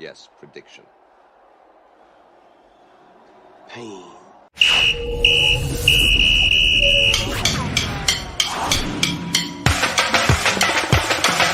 Yes, prediction. Pain.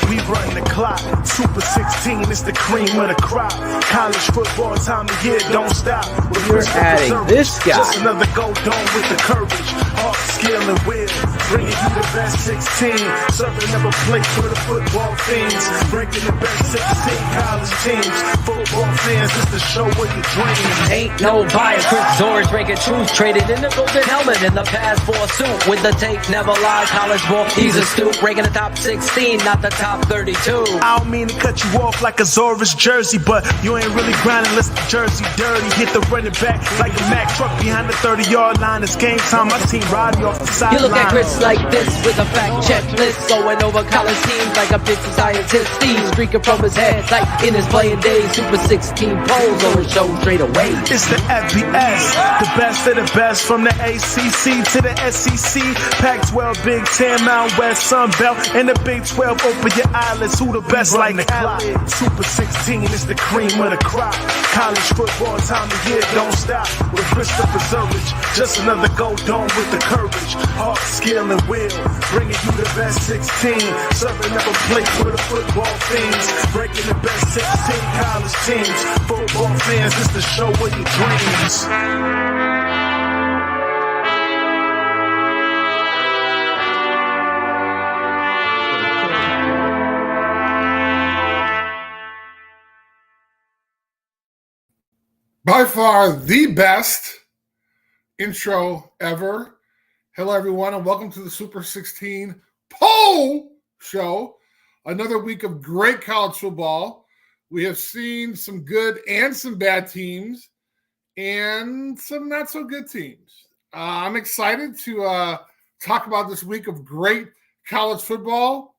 We run the clock, Super 16 is the cream of the crop. College football time of year, don't stop. You're adding this guy. Just another go dome with the courage, heart, skill, and will. Bringing you the best 16, serving up a plate for the football fiends. Breaking the best 16 college teams. Football fans, it's the show with the dreams. Ain't no bias, Chris Zorich breaking truth. Traded in the golden helmet in the past for a suit. With the tape, never lie, college ball, he's a stoop. Breaking the top 16, not the top 32. I don't mean to cut you off like a Zorich jersey, but you ain't really grinding unless the jersey dirty. Hit the running back like a Mack truck behind the 30-yard line. It's game time. My team riding off the sideline. You look at Chris like this with a fact checklist, going over college teams like a 50 scientist. Steve streaking from his head like in his playing days. Super 16 polls on his show straight away. It's the FBS, the best of the best from the ACC to the SEC. Pac-12, Big Ten, Mountain West, Sun Belt, and the Big 12. Open your eyelids. Who the best like the Khaled? Super 16 is the cream of the crop. College football time of year, don't stop. With Christopher Zorich, just another go dome with the courage, heart, skill, and will. Bringing you the best 16, serving up a plate for the football fiends. Breaking the best 16 college teams. Football fans, it's the show with your dreams. By far the best intro ever. Hello, everyone, and welcome to the Super 16 Poll Show. Another week of great college football. We have seen some good and some bad teams and some not so good teams. I'm excited to talk about this week of great college football,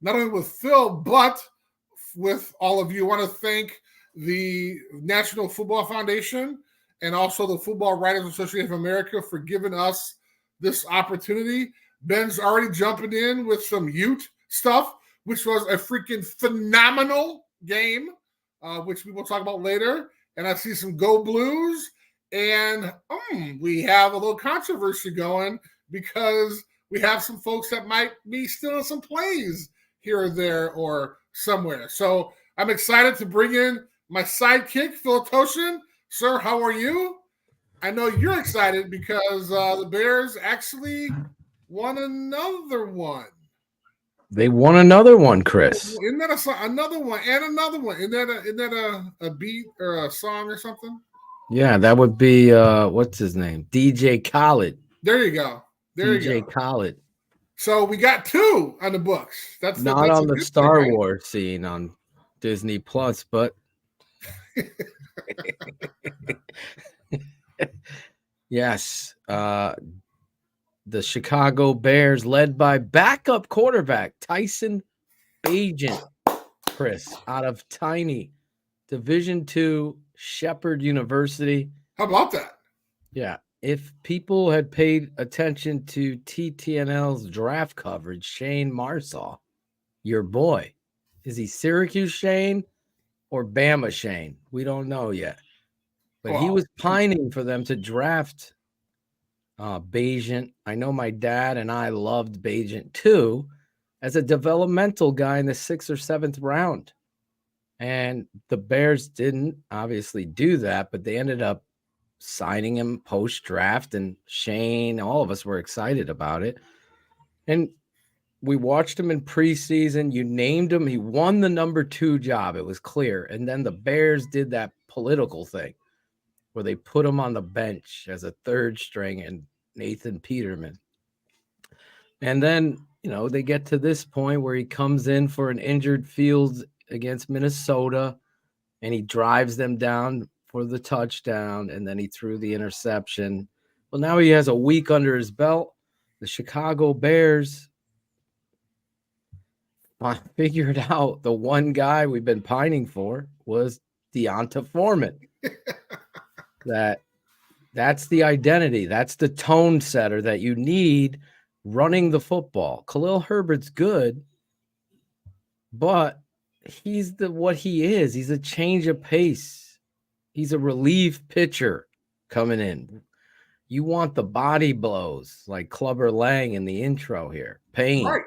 not only with Phil, but with all of you. I want to thank the National Football Foundation and also the Football Writers Association of America for giving us this opportunity. Ben's already jumping in with some Ute stuff, which was a freaking phenomenal game, which we will talk about later. And I see some Go Blues, and we have a little controversy going because we have some folks that might be stealing some plays here or there or somewhere. So I'm excited to bring in my sidekick, Phil Toshin. Sir, how are you? I know you're excited because the Bears actually won another one. They won another one, Chris. Isn't that another one and another one? Isn't that a beat or a song or something? Yeah, that would be what's his name? DJ Khaled. There you go. DJ Khaled. So we got two on the books. That's not on the Star thing, right? Wars scene on Disney Plus, but yes, the Chicago Bears, led by backup quarterback Tyson Bagent, Chris, out of tiny Division II Shepherd University. How about that? Yeah. If people had paid attention to TTNL's draft coverage, Shane Marsaw, your boy, is he Syracuse Shane or Bama Shane? We don't know yet. But he was pining for them to draft Bagent. I know my dad and I loved Bagent too as a developmental guy in the 6th or 7th round. And the Bears didn't obviously do that, but they ended up signing him post-draft, and Shane, all of us were excited about it. And we watched him in preseason. You named him. He won the number 2 job. It was clear. And then the Bears did that political thing where they put him on the bench as a 3rd string and Nathan Peterman. And then, they get to this point where he comes in for an injured Fields against Minnesota, and he drives them down for the touchdown, and then he threw the interception. Well, now he has a week under his belt. The Chicago Bears figured out the one guy we've been pining for was Deonta Foreman. That's the identity. That's the tone setter that you need running the football. Khalil Herbert's good, but he's what he is. He's a change of pace. He's a relief pitcher coming in. You want the body blows like Clubber Lang in the intro here. Pain. Right.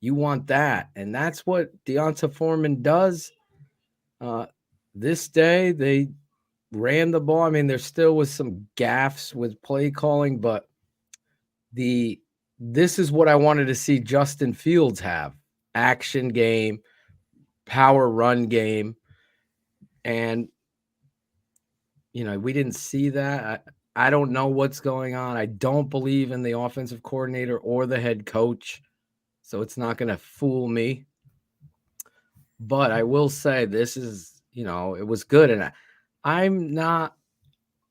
You want that. And that's what Deonta Foreman does. This day, they ran the ball. I mean, there still was some gaffes with play calling, but this is what I wanted to see Justin Fields have. Action game, power run game. And, we didn't see that. I don't know what's going on. I don't believe in the offensive coordinator or the head coach, so it's not going to fool me. But I will say this is, it was good. And I'm not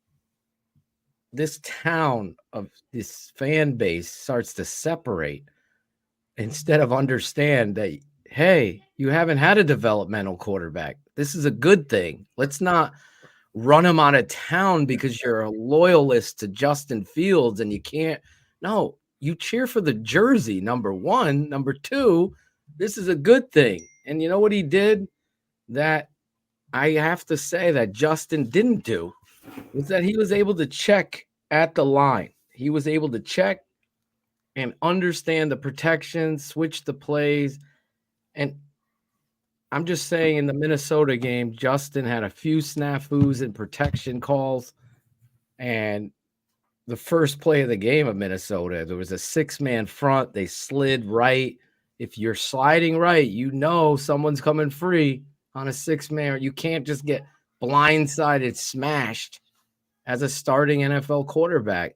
– this town of this fan base starts to separate instead of understand that, hey, you haven't had a developmental quarterback. This is a good thing. Let's not – run him out of town because you're a loyalist to Justin Fields and you can't. No, you cheer for the jersey, number one. Number two, this is a good thing. And you know what he did that I have to say that Justin didn't do was that he was able to check at the line. He was able to check and understand the protection, switch the plays. And I'm just saying in the Minnesota game, Justin had a few snafus and protection calls. And the first play of the game of Minnesota, there was a 6-man front. They slid right. If you're sliding right, someone's coming free on a 6-man. You can't just get blindsided, smashed as a starting NFL quarterback.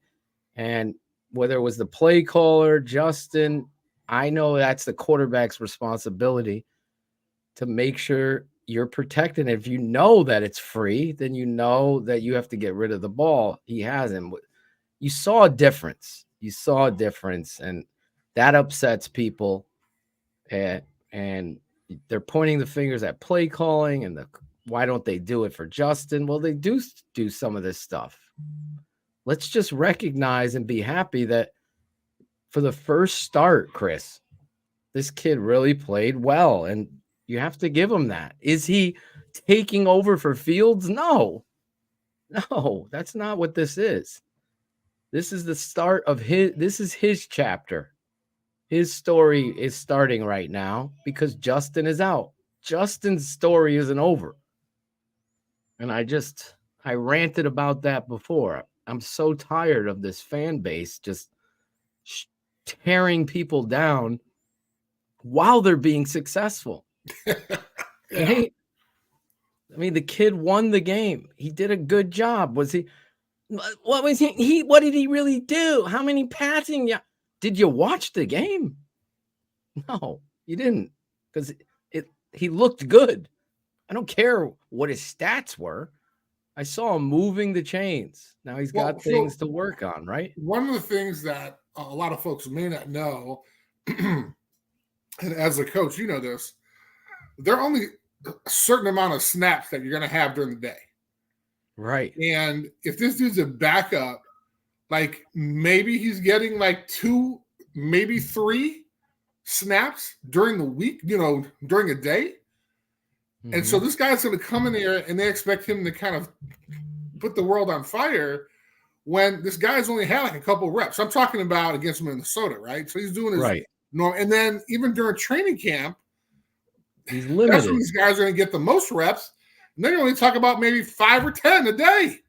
And whether it was the play caller, Justin, I know that's the quarterback's responsibility to make sure you're protected. If you know that it's free, then you know that you have to get rid of the ball. He hasn't. You saw a difference. And that upsets people. And they're pointing the fingers at play calling and why don't they do it for Justin? Well, they do some of this stuff. Let's just recognize and be happy that for the first start, Chris, this kid really played well. And you have to give him that. Is he taking over for Fields? No, that's not what this is. This is the start of his chapter. His story is starting right now because Justin is out. Justin's story isn't over. And I ranted about that before. I'm so tired of this fan base just tearing people down while they're being successful. Yeah. The kid won the game. He did a good job. What did he really do? How many passing? Did you watch the game? No, you didn't, because he looked good. I don't care what his stats were. I saw him moving the chains. Now he's got things to work on, right? One of the things that a lot of folks may not know, and as a coach, you know this, there are only a certain amount of snaps that you're going to have during the day. Right. And if this dude's a backup, like maybe he's getting like 2, maybe 3 snaps during the week, during a day. Mm-hmm. And so this guy's going to come in there and they expect him to kind of put the world on fire when this guy's only had like a couple reps. I'm talking about against Minnesota, right? So he's doing his right. normal. And then even during training camp, he's limited. That's when these guys are going to get the most reps. And then you only talk about maybe 5 or 10 a day.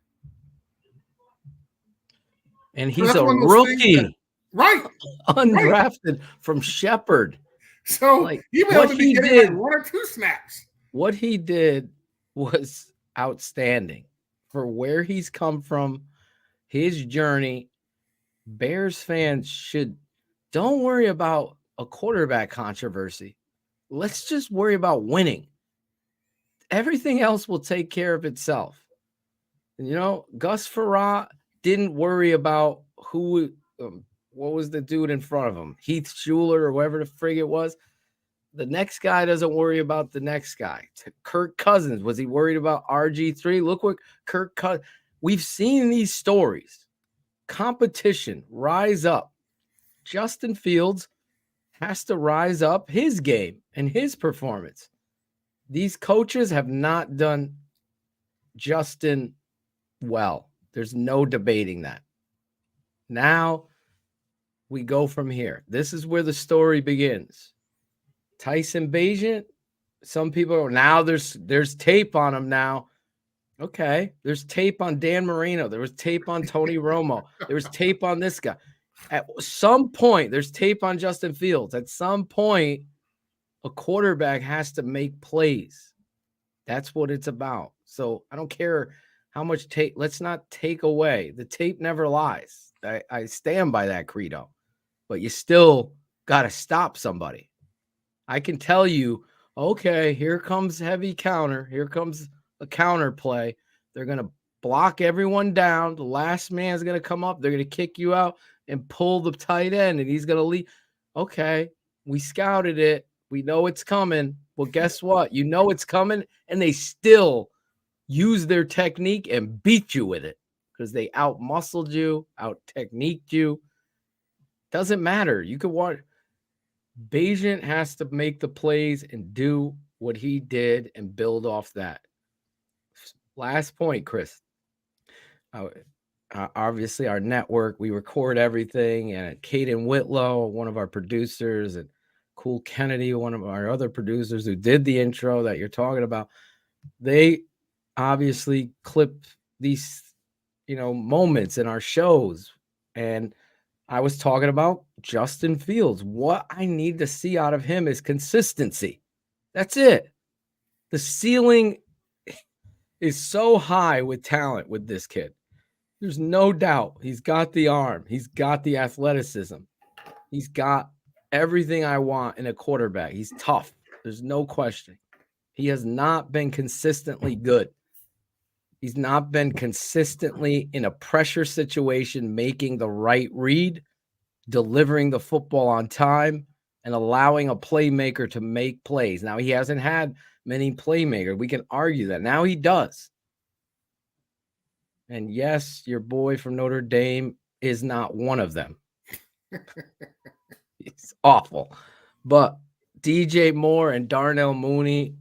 And he's a rookie. Right. Undrafted from Shepherd. So he may only be getting like 1 or 2 snaps. What he did was outstanding for where he's come from, his journey. Bears fans don't worry about a quarterback controversy. Let's just worry about winning. Everything else will take care of itself. And, Gus Frerotte didn't worry about what was the dude in front of him, Heath Schuler or whoever the frig it was. The next guy doesn't worry about the next guy. Kirk Cousins, was he worried about RG3? Look what Kirk Cousins. We've seen these stories. Competition, rise up. Justin Fields has to rise up his game and his performance. These coaches have not done Justin well. There's no debating that. Now we go from here. This is where the story begins. Tyson Bagent, some people now there's tape on him now. Okay, there's tape on Dan Marino. There was tape on Tony Romo. There was tape on this guy. At some point, there's tape on Justin Fields. At some point, a quarterback has to make plays. That's what it's about. So I don't care how much tape. Let's not take away. The tape never lies. I stand by that credo. But you still got to stop somebody. I can tell you, okay, here comes heavy counter. Here comes a counter play. They're going to block everyone down. The last man's going to come up. They're going to kick you out and pull the tight end, and he's going to leave. Okay, we scouted it. We know it's coming. Well, guess what? You know it's coming, and they still use their technique and beat you with it because they out-muscled you, out-techniqued you. Doesn't matter. You could watch. Bagent has to make the plays and do what he did and build off that. Last point, Chris. Obviously, our network, we record everything. And Caden Whitlow, one of our producers, and Cool Kennedy, one of our other producers who did the intro that you're talking about, they obviously clip these, moments in our shows. And I was talking about Justin Fields. What I need to see out of him is consistency. That's it. The ceiling is so high with talent with this kid. There's no doubt. He's got the arm. He's got the athleticism. He's got everything I want in a quarterback. He's tough. There's no question. He has not been consistently good. He's not been consistently in a pressure situation, making the right read, delivering the football on time, and allowing a playmaker to make plays. Now, he hasn't had many playmakers. We can argue that. Now he does. And yes, your boy from Notre Dame is not one of them. It's awful. But DJ Moore and Darnell Mooney,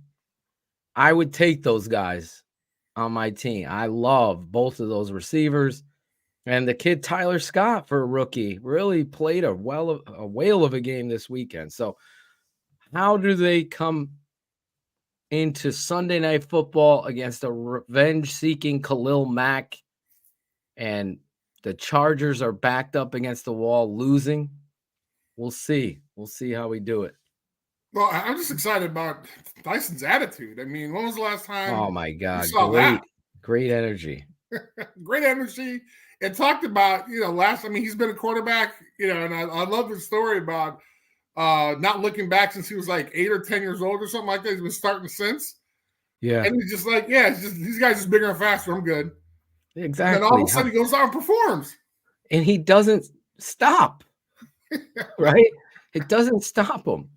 I would take those guys on my team. I love both of those receivers. And the kid Tyler Scott, for a rookie, really played a whale of a game this weekend. So how do they come into Sunday Night Football against a revenge-seeking Khalil Mack, and the Chargers are backed up against the wall losing? We'll see. We'll see how we do it. Well, I'm just excited about Tyson's attitude. I mean, when was the last time? Oh, my God. You saw that? Great energy. Great energy. And talked about, he's been a quarterback, and I love his story about not looking back since he was like 8 or 10 years old or something like that. He's been starting since. Yeah. And he's just like, it's just these guys are bigger and faster. I'm good. Exactly. And then all of a sudden he goes out and performs. And he doesn't stop. Right? It doesn't stop him.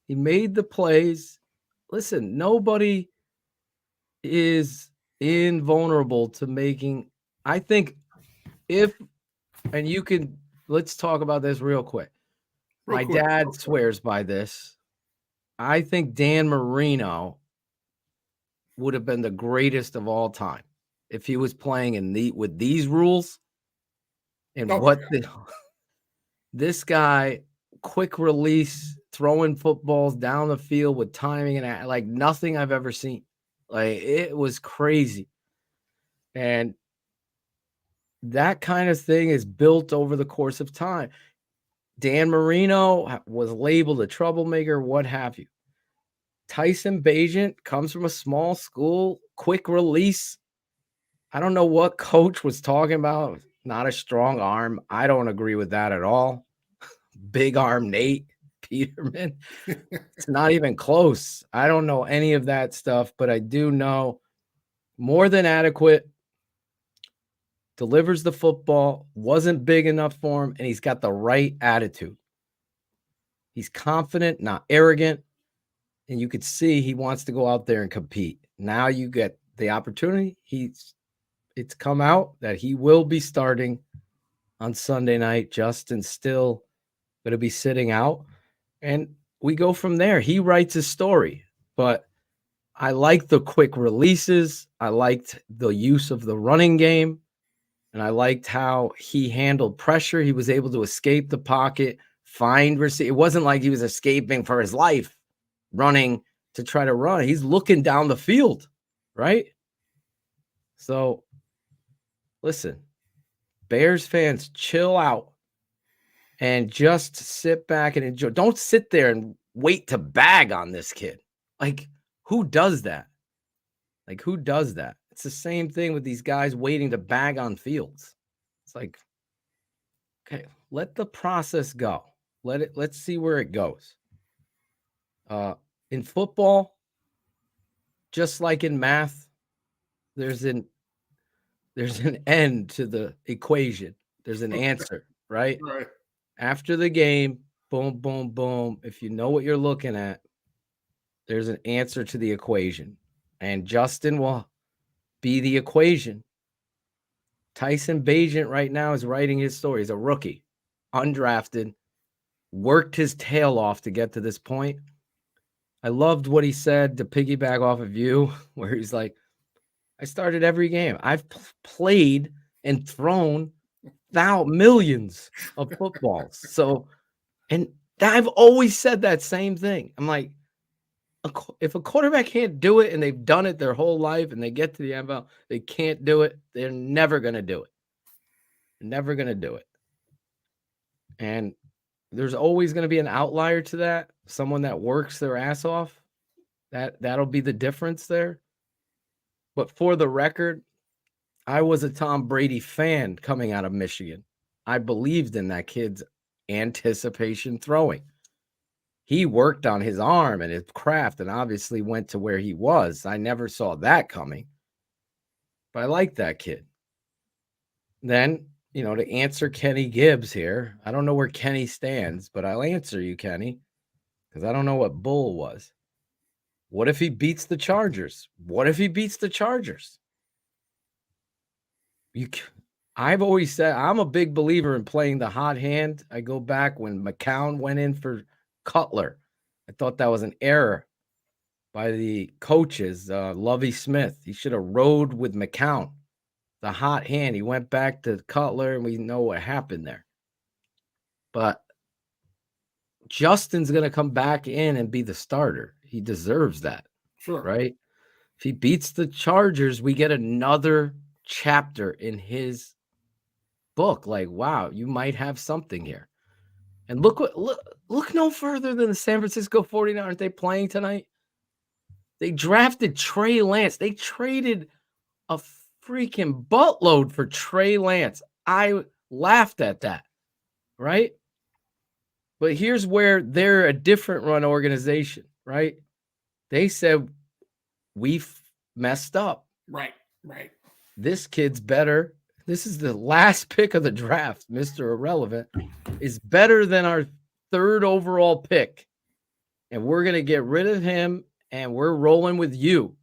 He made the plays. Listen, nobody is invulnerable to making. I think let's talk about this real quick. My dad swears by this. I think Dan Marino would have been the greatest of all time if he was playing with these rules. And this guy, quick release, throwing footballs down the field with timing and like nothing I've ever seen. Like, it was crazy. And that kind of thing is built over the course of time. Dan Marino was labeled a troublemaker, what have you. Tyson Bagent comes from a small school, quick release. I don't know what coach was talking about. Not a strong arm. I don't agree with that at all. Big arm Nate Peterman. It's not even close. I don't know any of that stuff, but I do know more than adequate. Delivers the football, wasn't big enough for him, and he's got the right attitude. He's confident, not arrogant, and you could see he wants to go out there and compete. Now you get the opportunity. It's come out that he will be starting on Sunday night. Justin's still going to be sitting out, and we go from there. He writes his story, but I liked the quick releases. I liked the use of the running game. And I liked how he handled pressure. He was able to escape the pocket, find receive. It wasn't like he was escaping for his life, running to try to run. He's looking down the field, right? So, listen, Bears fans, chill out and just sit back and enjoy. Don't sit there and wait to bag on this kid. Like, who does that? Who does that? It's the same thing with these guys waiting to bag on Fields. It's like, okay, let the process go. Let's see where it goes. In football, just like in math, there's an end to the equation. There's an answer, right? Right. After the game, boom, boom, boom. If you know what you're looking at, there's an answer to the equation. And Justin will be the equation. Tyson Bagent right now is writing his story. He's a rookie, undrafted, worked his tail off to get to this point. I loved what he said to piggyback off of you, where he's like, I started every game. I've played and thrown millions of footballs. So, and I've always said that same thing. I'm like, if a quarterback can't do it and they've done it their whole life and they get to the NFL, they can't do it, they're never going to do it. Never going to do it. And there's always going to be an outlier to that, someone that works their ass off. That'll be the difference there. But for the record, I was a Tom Brady fan coming out of Michigan. I believed in that kid's anticipation throwing. He worked on his arm and his craft and obviously went to where he was. I never saw that coming. But I like that kid. Then, to answer Kenny Gibbs here, I don't know where Kenny stands, but I'll answer you, Kenny, because I don't know what Bull was. What if he beats the Chargers? I've always said I'm a big believer in playing the hot hand. I go back when McCown went in for Cutler. I thought that was an error by the coaches, Lovie Smith. He should have rode with McCown. The hot hand. He went back to Cutler, and we know what happened there. But Justin's going to come back in and be the starter. He deserves that. Sure. Right? If he beats the Chargers, we get another chapter in his book. Like, wow, you might have something here. And look no further than the San Francisco 49ers. Aren't they playing tonight? They drafted Trey Lance. They traded a freaking buttload for Trey Lance. I laughed at that, right? But here's where they're a different run organization, right? They said, we've messed up. Right. This kid's better. This is the last pick of the draft, Mr. Irrelevant, is better than our third overall pick. And we're going to get rid of him, and we're rolling with you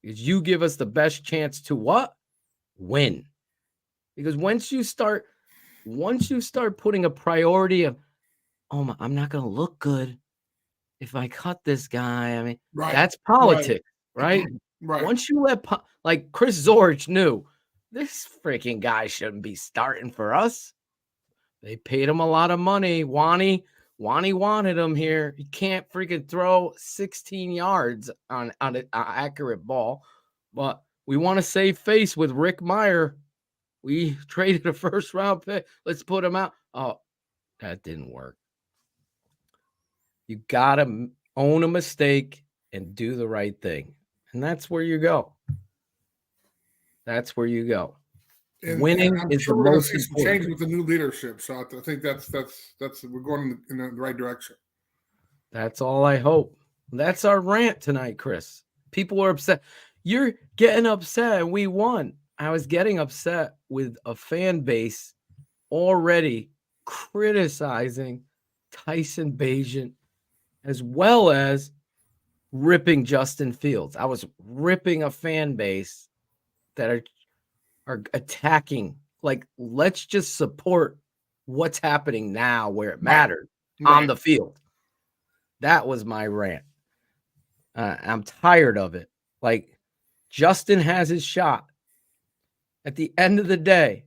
because you give us the best chance to what? Win. Because once you start putting a priority of, I'm not going to look good if I cut this guy. I mean, that's politics, right? Right. Once you like Chris Zorich knew, this freaking guy shouldn't be starting for us. They paid him a lot of money. Wani wanted him here. He can't freaking throw 16 yards on an accurate ball. But we want to save face with Rick Meyer. We traded a first-round pick. Let's put him out. Oh, that didn't work. You got to own a mistake and do the right thing. And that's where you go. And winning I'm is sure the we're going to most see some important. change with the new leadership. So I think that's we're going in the right direction. That's all I hope. That's our rant tonight, Chris. People are upset. You're getting upset and we won. I was getting upset with a fan base already criticizing Tyson Bagent as well as ripping Justin Fields. I was ripping a fan base that are attacking. Like, let's just support what's happening now where it mattered on Right. the field. That was my rant. I'm tired of it. Like, Justin has his shot. At the end of the day,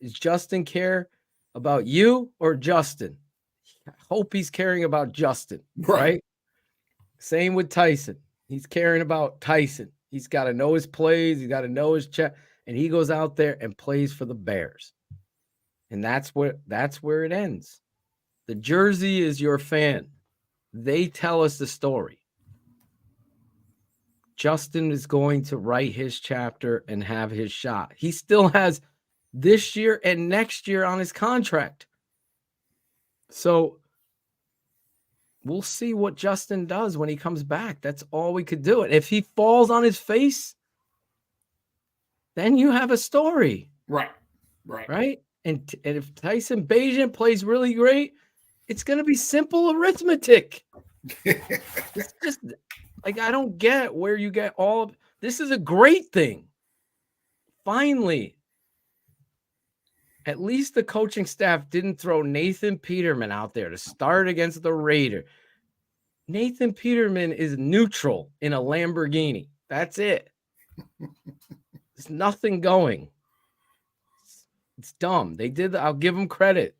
does Justin care about you or Justin? I hope he's caring about Justin, right? Same with Tyson. He's caring about Tyson. He's got to know his plays. He's got to know his check. And he goes out there and plays for the Bears. And that's where it ends. The jersey is your fan. They tell us the story. Justin is going to write his chapter and have his shot. He still has this year and next year on his contract. So we'll see what Justin does when he comes back. That's all we could do. And if he falls on his face, then you have a story. Right. And if Tyson Bagent plays really great, it's going to be simple arithmetic. It's just like, I don't get where you get all of this. Is a great thing. Finally, at least the coaching staff didn't throw Nathan Peterman out there to start against the Raider. Nathan Peterman is neutral in a Lamborghini. That's it. There's nothing going. It's dumb. They did. I'll give them credit.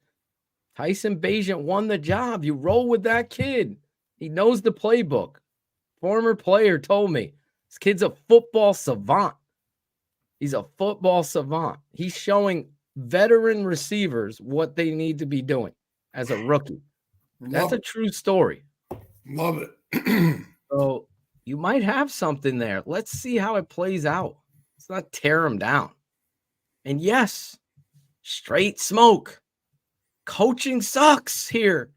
Tyson Bagent won the job. You roll with that kid. He knows the playbook. Former player told me this kid's a football savant. He's a football savant. He's showing veteran receivers what they need to be doing as a rookie. That's a true story. Love it. So you might have something there. Let's see how it plays out. Let's not tear him down. And yes, straight smoke. Coaching sucks here.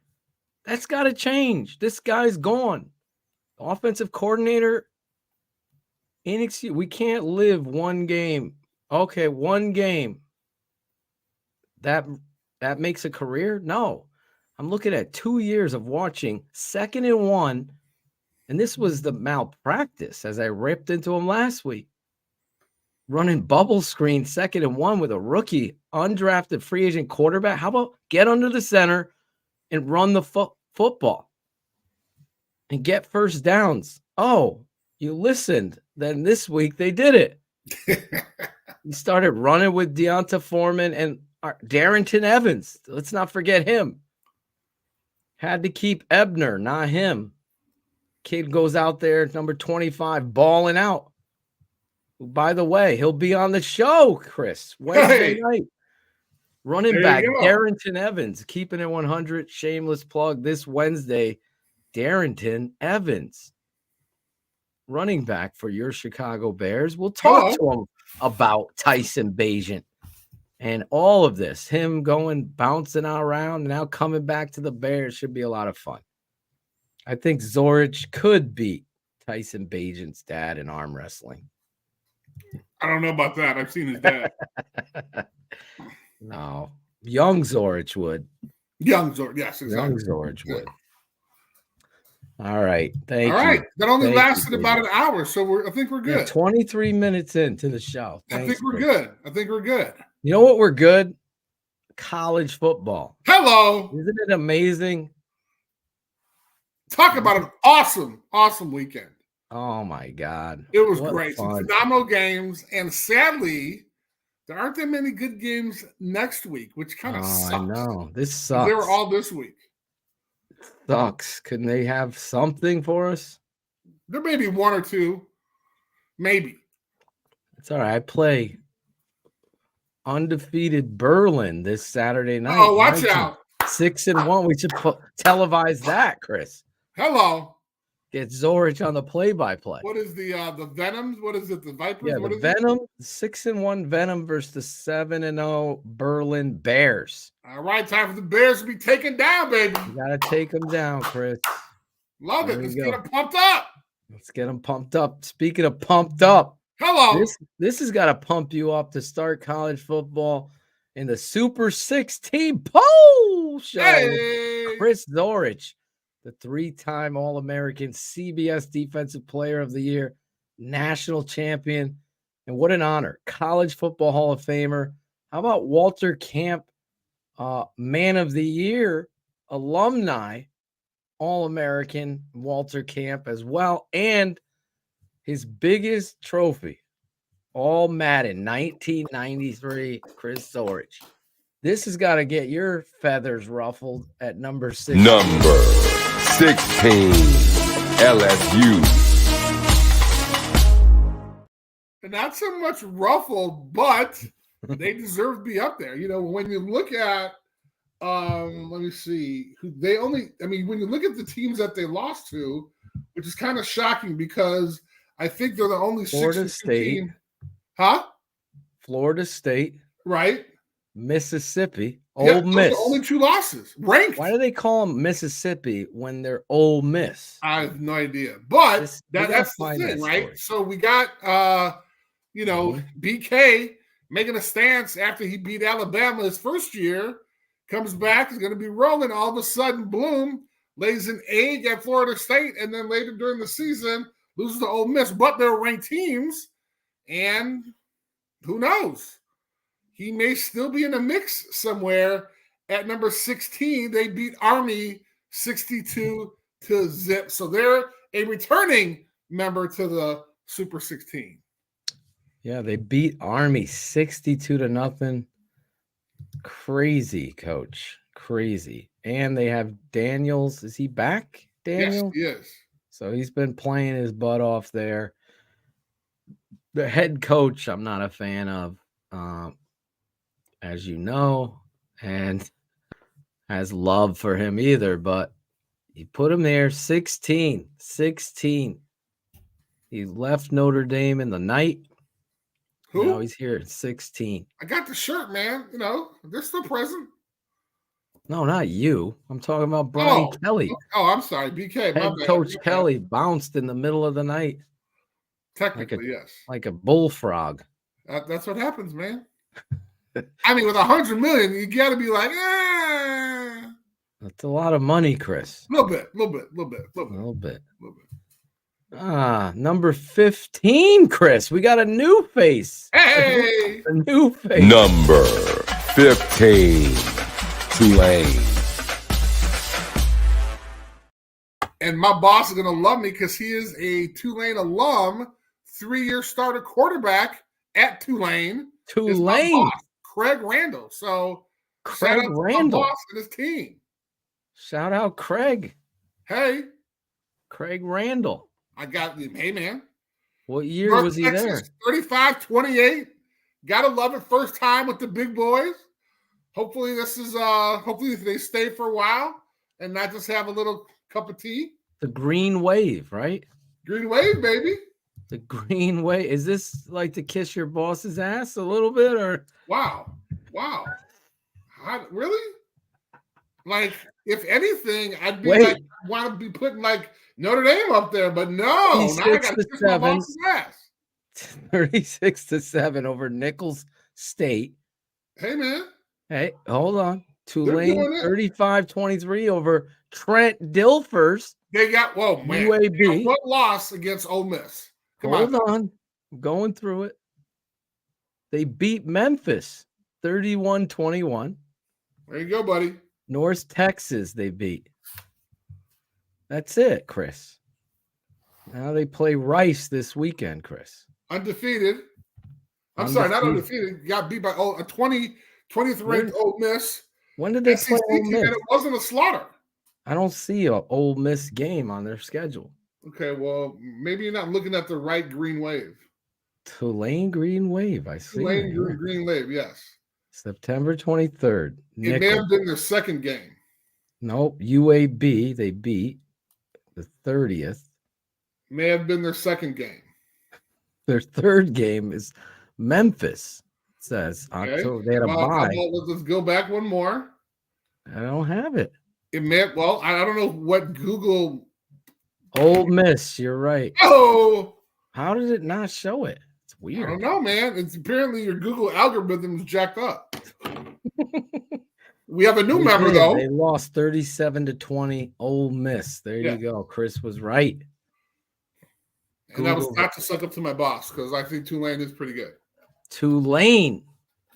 That's got to change. This guy's gone. Offensive coordinator, inexcusable. We can't live one game. Okay, one game. That makes a career? No. I'm looking at 2 years of watching 2nd and 1, and this was the malpractice as I ripped into him last week. Running bubble screen 2nd and 1 with a rookie, undrafted free agent quarterback. How about get under the center and run the football and get first downs? Oh, you listened. Then this week they did it. He started running with Deonta Foreman and Darrington Evans. Let's not forget him. Had to keep Ebner, not him. Kid goes out there, number 25, balling out. By the way, he'll be on the show, Chris, Wednesday night. Running back, Darrington Evans, keeping it 100. Shameless plug this Wednesday. Darrington Evans, running back for your Chicago Bears. We'll talk to him about Tyson Bagent and all of this. Him going, bouncing around, now coming back to the Bears should be a lot of fun. I think Zorich could beat Tyson Bagent's dad in arm wrestling. I don't know about that. I've seen his dad. No. Young Zorich would. Young Zorich, yes, exactly. Young Zorich would. All right. Thank you. All right. That only lasted about an hour, so I think we're good. 23 minutes into the show. I think we're good. You know what we're good? College football. Hello. Isn't it amazing? Talk about an awesome, awesome weekend. Oh, my God. It was great. Some phenomenal games. And sadly, there aren't that many good games next week, which kind of sucks. I know. This sucks. They were all this week. Sucks. Couldn't they have something for us? There may be one or two. Maybe. It's all right. I play undefeated Berlin this Saturday night. Oh, watch out. 6-1. We should televise that, Chris. Hello. Get Zorich on the play-by-play. What is the Venoms? What is it? The Vipers? Yeah, what the is Venom, 6-1 Venom versus the 7-0 Berlin Bears. All right, time for the Bears to be taken down, baby. You got to take them down, Chris. Love it. Let's get them pumped up. Let's get them pumped up. Speaking of pumped up, hello. This has got to pump you up to start college football in the Super 16 poll show. Hey. Chris Zorich, the 3-time All-American CBS Defensive Player of the Year, national champion, and what an honor. College Football Hall of Famer. How about Walter Camp, Man of the Year, alumni, All-American Walter Camp as well, and His biggest trophy, all Madden, 1993, Chris Zorich. This has got to get your feathers ruffled at number 16. Number 16, LSU. Not so much ruffled, but they deserve to be up there. You know, when you look at, let me see, when you look at the teams that they lost to, which is kind of shocking because I think they're the only Florida State team. Huh? Florida State. Right. Mississippi. Yeah, Ole Miss. Only 2 losses. Ranked. Why do they call them Mississippi when they're Ole Miss? I have no idea. But that's the thing, right? Story. So we got, BK making a stance after he beat Alabama his first year, comes back, is going to be rolling. All of a sudden, boom, lays an egg at Florida State, and then later during the season, loses to Ole Miss. But they're ranked teams, and who knows? He may still be in the mix somewhere. At number 16, they beat Army 62-0. So they're a returning member to the Super 16. Yeah, they beat Army 62-0. Crazy, coach. Crazy. And they have Daniels. Is he back, Daniel? Yes, he is. So he's been playing his butt off there. The head coach, I'm not a fan of, as you know, and has love for him either, but he put him there 16. He left Notre Dame in the night. Who? Now he's here at 16. I got the shirt, man. You know, they're still present. No, not you. I'm talking about Brian Kelly. Oh, I'm sorry. BK. Head coach Kelly bounced in the middle of the night. Technically, yes. Like a bullfrog. That's what happens, man. I mean, with $100 million, you got to be like, eh. That's a lot of money, Chris. A little bit. Number 15, Chris. We got a new face. Hey! A new face. Number 15, Tulane. And my boss is going to love me because he is a Tulane alum, 3-year starter quarterback at Tulane. Tulane. Craig Randall. So, Craig shout out to Randall. my boss and his team. Shout out Craig. Hey. Craig Randall. I got him. Hey, man. What year North was he Texas, there? 35-28. Gotta love it. First time with the big boys. Hopefully hopefully they stay for a while and not just have a little cup of tea. The Green Wave, right? Green Wave, baby. The Green Wave. Is this like to kiss your boss's ass a little bit, or? Wow. Really? Like, if anything, I'd be like, want to be putting like Notre Dame up there, but no, now I got to kiss my boss's ass. 36-7 over Nicholls State. Hey, man. Hey, hold on. Tulane 35-23 over Trent Dilfers. They got UAB. What loss against Ole Miss? Hold on. I'm going through it. They beat Memphis 31-21. There you go, buddy. North Texas they beat. That's it, Chris. Now they play Rice this weekend, Chris. Undefeated. Sorry, not undefeated. Got beat by a 20th ranked Ole Miss. When did they play Ole Miss? And it wasn't a slaughter. I don't see an Ole Miss game on their schedule. Okay, well, maybe you're not looking at the right Green Wave. Tulane Green Wave, I see. Tulane Green Wave, yes. September 23rd. It may have been their second game. Nope, UAB they beat the 30th. May have been their second game. Their third game is Memphis. It says October. They had a bye. Let's go back one more. I don't have it. It may. Well, I don't know what Google. Ole Miss. You're right. Oh, how did it not show it? It's weird. I don't know, man. It's apparently your Google algorithm is jacked up. We have a new member though. They lost 37-20. Ole Miss. There you go. Chris was right. And that was not to suck up to my boss because I think Tulane is pretty good. Tulane.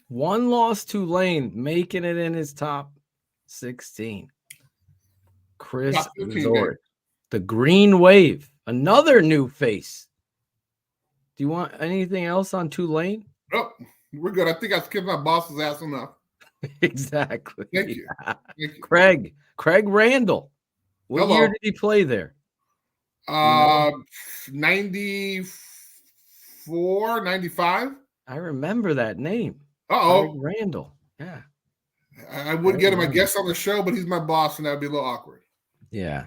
One loss Tulane, making it in his top 16. Chris Zorich. The Green Wave. Another new face. Do you want anything else on Tulane? Oh, we're good. I think I skipped my boss's ass enough. Exactly. Thank you. Yeah. Thank you. Craig Randall. What year did he play there? 94, 95. I remember that name. Uh-oh. Craig Randall. Yeah. I would get him a guest on the show, but he's my boss, and that would be a little awkward. Yeah.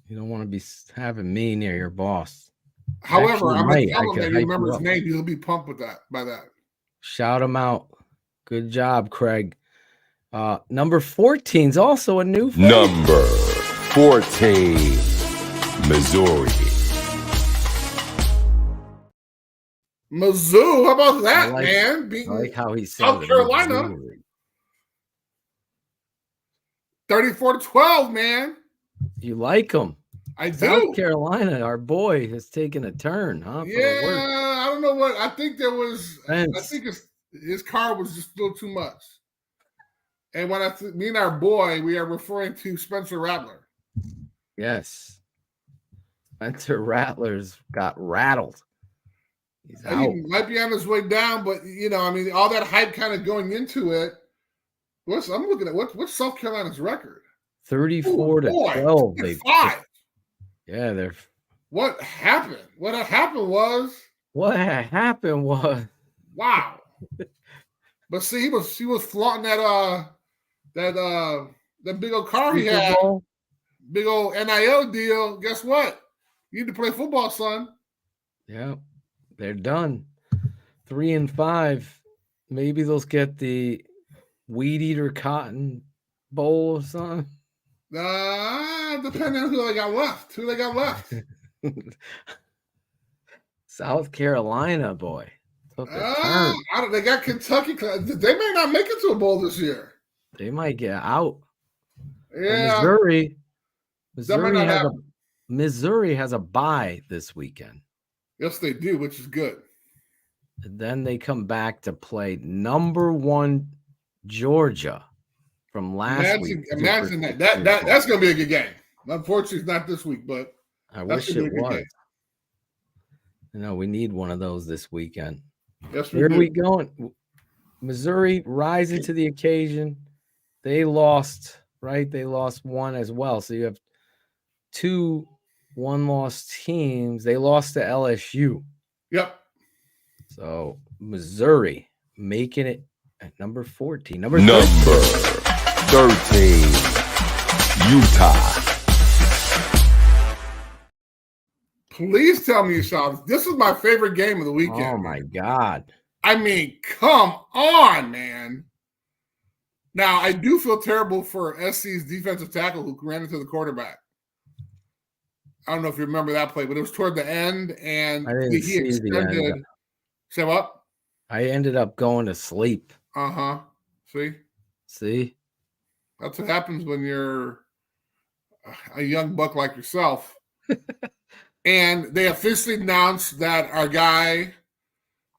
You don't want to be having me near your boss. However, Actually, I'm going to tell him I that you remember his name. He'll be pumped by that. Shout him out. Good job, Craig. Number 14 is also a new face. Number 14, Missouri. Mizzou, how about that, man? I like how he said South Carolina. 34-12, man. You like him? I do. South Carolina, our boy, has taken a turn, huh? Yeah, I don't know what. I think there was. Thanks. I think his car was just a little too much. And when me and our boy, we are referring to Spencer Rattler. Yes. Spencer Rattler's got rattled. He's out. He might be on his way down, but all that hype kind of going into it. I'm looking at what's South Carolina's record? 34-12. They 5. Yeah, they're. What happened? What happened was. Wow. But see, he was flaunting that big old car he had, big old NIL deal. Guess what? You need to play football, son. Yeah, they're done. 3-5. Maybe they'll get the Weed Eater Cotton Bowl or something. Depending on who they got left. South Carolina, boy. Took a turn. They got Kentucky. They may not make it to a bowl this year. They might get out. Yeah. And Missouri has a bye this weekend. Yes, they do, which is good. And then they come back to play number 1 Georgia from last week. Imagine that. That's going to be a good game. Unfortunately, it's not this week, but I wish it was. We need one of those this weekend. Yes, Where are we going? Missouri rising to the occasion. They lost, right? They lost one as well. So you have 2 one-loss teams. They lost to LSU. Yep. So Missouri making it at number 14. Number 13, Utah. Please tell me, Sean, this is my favorite game of the weekend. Oh, my God. I mean, come on, man. Now, I do feel terrible for SC's defensive tackle who ran into the quarterback. I don't know if you remember that play, but it was toward the end, and he extended. Say what? I ended up going to sleep. Uh-huh. See? That's what happens when you're a young buck like yourself. And they officially announced that our guy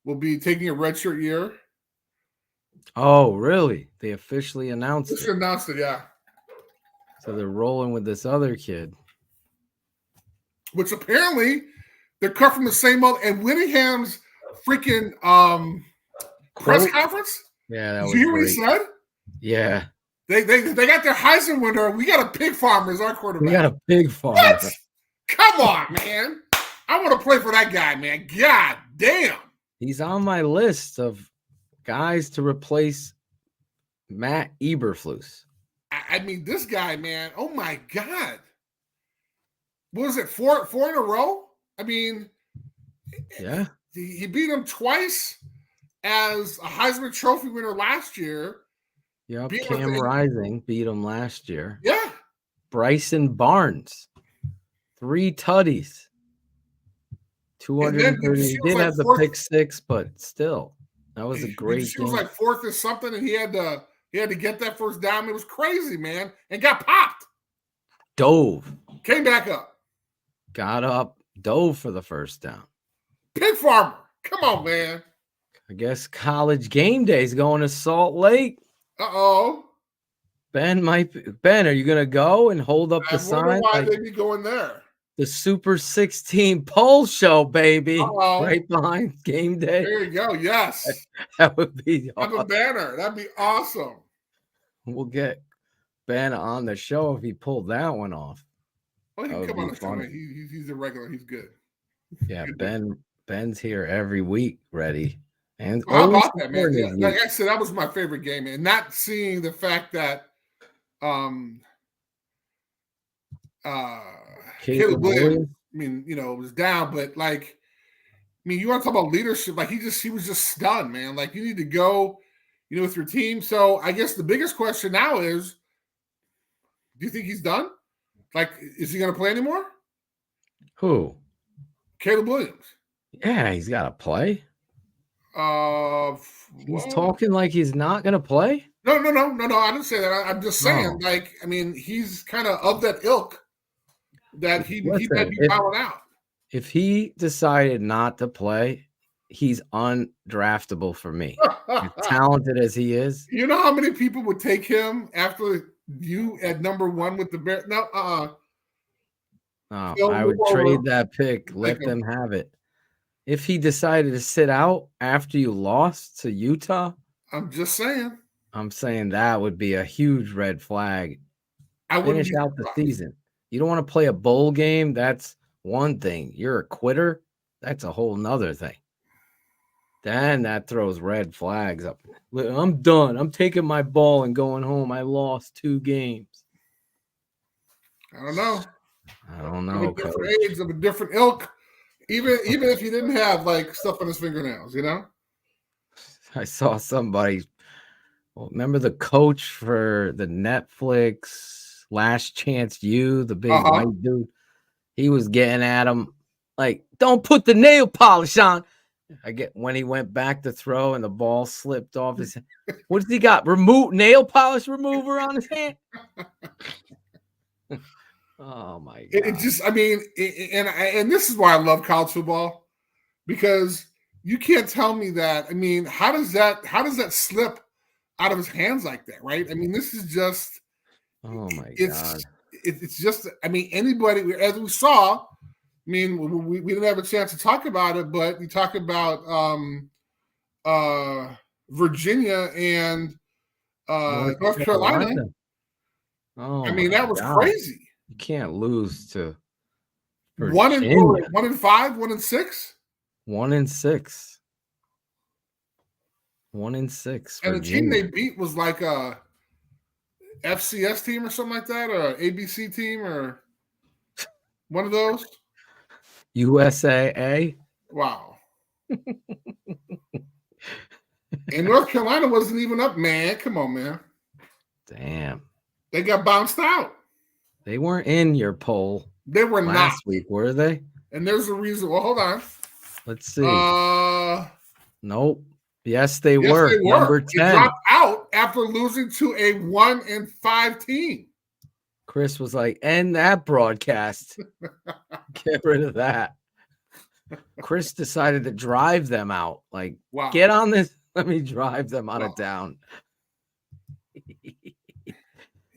will be taking a redshirt year. Oh, really? They officially announced it? Announced it, yeah. So they're rolling with this other kid. Which apparently they're cut from the same mold. And Whittingham's freaking press conference? Yeah, that was Did you hear great. what he said? Yeah. They got their Heisman winner. We got a pig farmer as our quarterback. We got a pig farmer. What? Come on, man. I want to play for that guy, man. God damn. He's on my list of guys to replace Matt Eberflus. I mean, this guy, man. Oh, my God. What was it, four in a row? I mean, yeah. He beat him twice as a Heisman Trophy winner last year. Yep, Cam Rising beat him last year. Yeah. Bryson Barnes, 3 tutties. 230. He did have the pick 6, but still, that was a great game. She was like 4th or something, and he had to get that first down. It was crazy, man, and got popped. Dove. Came back up. Got up, dove for the first down. Pig farmer. Come on, man. I guess college game day is going to Salt Lake. Uh-oh. Ben, are you going to go and hold up the sign? Why they be going there? The Super 16 poll show, baby. Uh-oh. Right behind game day. There you go. Yes. That would be Have a awesome. banner. That'd be awesome. We'll get Ben on the show if he pulled that one off. Well, he That can would come on be the show. funny. He's a regular. He's good. Yeah, Ben's here every week, ready. And Well, how always about that, man? supporting Yeah, his like week. I said, that was my favorite game, and not seeing the fact that Caleb Williams, I mean, was down, but like, I mean, you want to talk about leadership? Like he was just stunned, man. Like you need to go, with your team. So I guess the biggest question now is, do you think he's done? Like, is he going to play anymore? Who? Caleb Williams. Yeah, he's got to play. He's Well, talking like he's not going to play. No. I didn't say that. I'm just saying, like, I mean, he's kind of that ilk that he might be bowing out. If he decided not to play, he's undraftable for me. As talented as he is. You know how many people would take him after you at number 1 with the Bears? No, I would trade that pick. Let them have it. If he decided to sit out after you lost to Utah, I'm just saying. I'm saying that would be a huge red flag. Finish out the season. You don't want to play a bowl game. That's one thing. You're a quitter. That's a whole nother thing. Then that throws red flags up. I'm done. I'm taking my ball and going home. I lost 2 games. I don't know. Of a different age, of a different ilk. Even if he didn't have like stuff on his fingernails, I saw somebody. Well, remember the coach for the Netflix Last Chance U, the big white dude? He was getting at him like, "Don't put the nail polish on." I get when he went back to throw and the ball slipped off his hand. What does he got? Nail polish remover on his hand? Oh my God! It just, I mean, and this is why I love college football, because you can't tell me that. I mean, how does that slip out of his hands like that, right? I mean, this is just. Oh my God! It's just. I mean, anybody, as we saw. I mean, we didn't have a chance to talk about it, but you talk about Virginia and North Carolina. Oh, I mean, that was crazy. You can't lose to Virginia. 1 and 5, 1 and 6? 1 and 6. 1 and 6. And the team they beat was like a FCS team or something like that, or an ABC team, or one of those. USAA. Wow. And North Carolina wasn't even up, man. Come on, man. Damn. They got bounced out. They weren't in your poll. They were last week, were they? And there's a reason. Well, hold on. Let's see. Nope. Yes, they were. They were. Number 10. They dropped out after losing to a 1 and 5 team. Chris was like, end that broadcast. Get rid of that. Chris decided to drive them out. Like, wow. Get on this. Let me drive them out of town.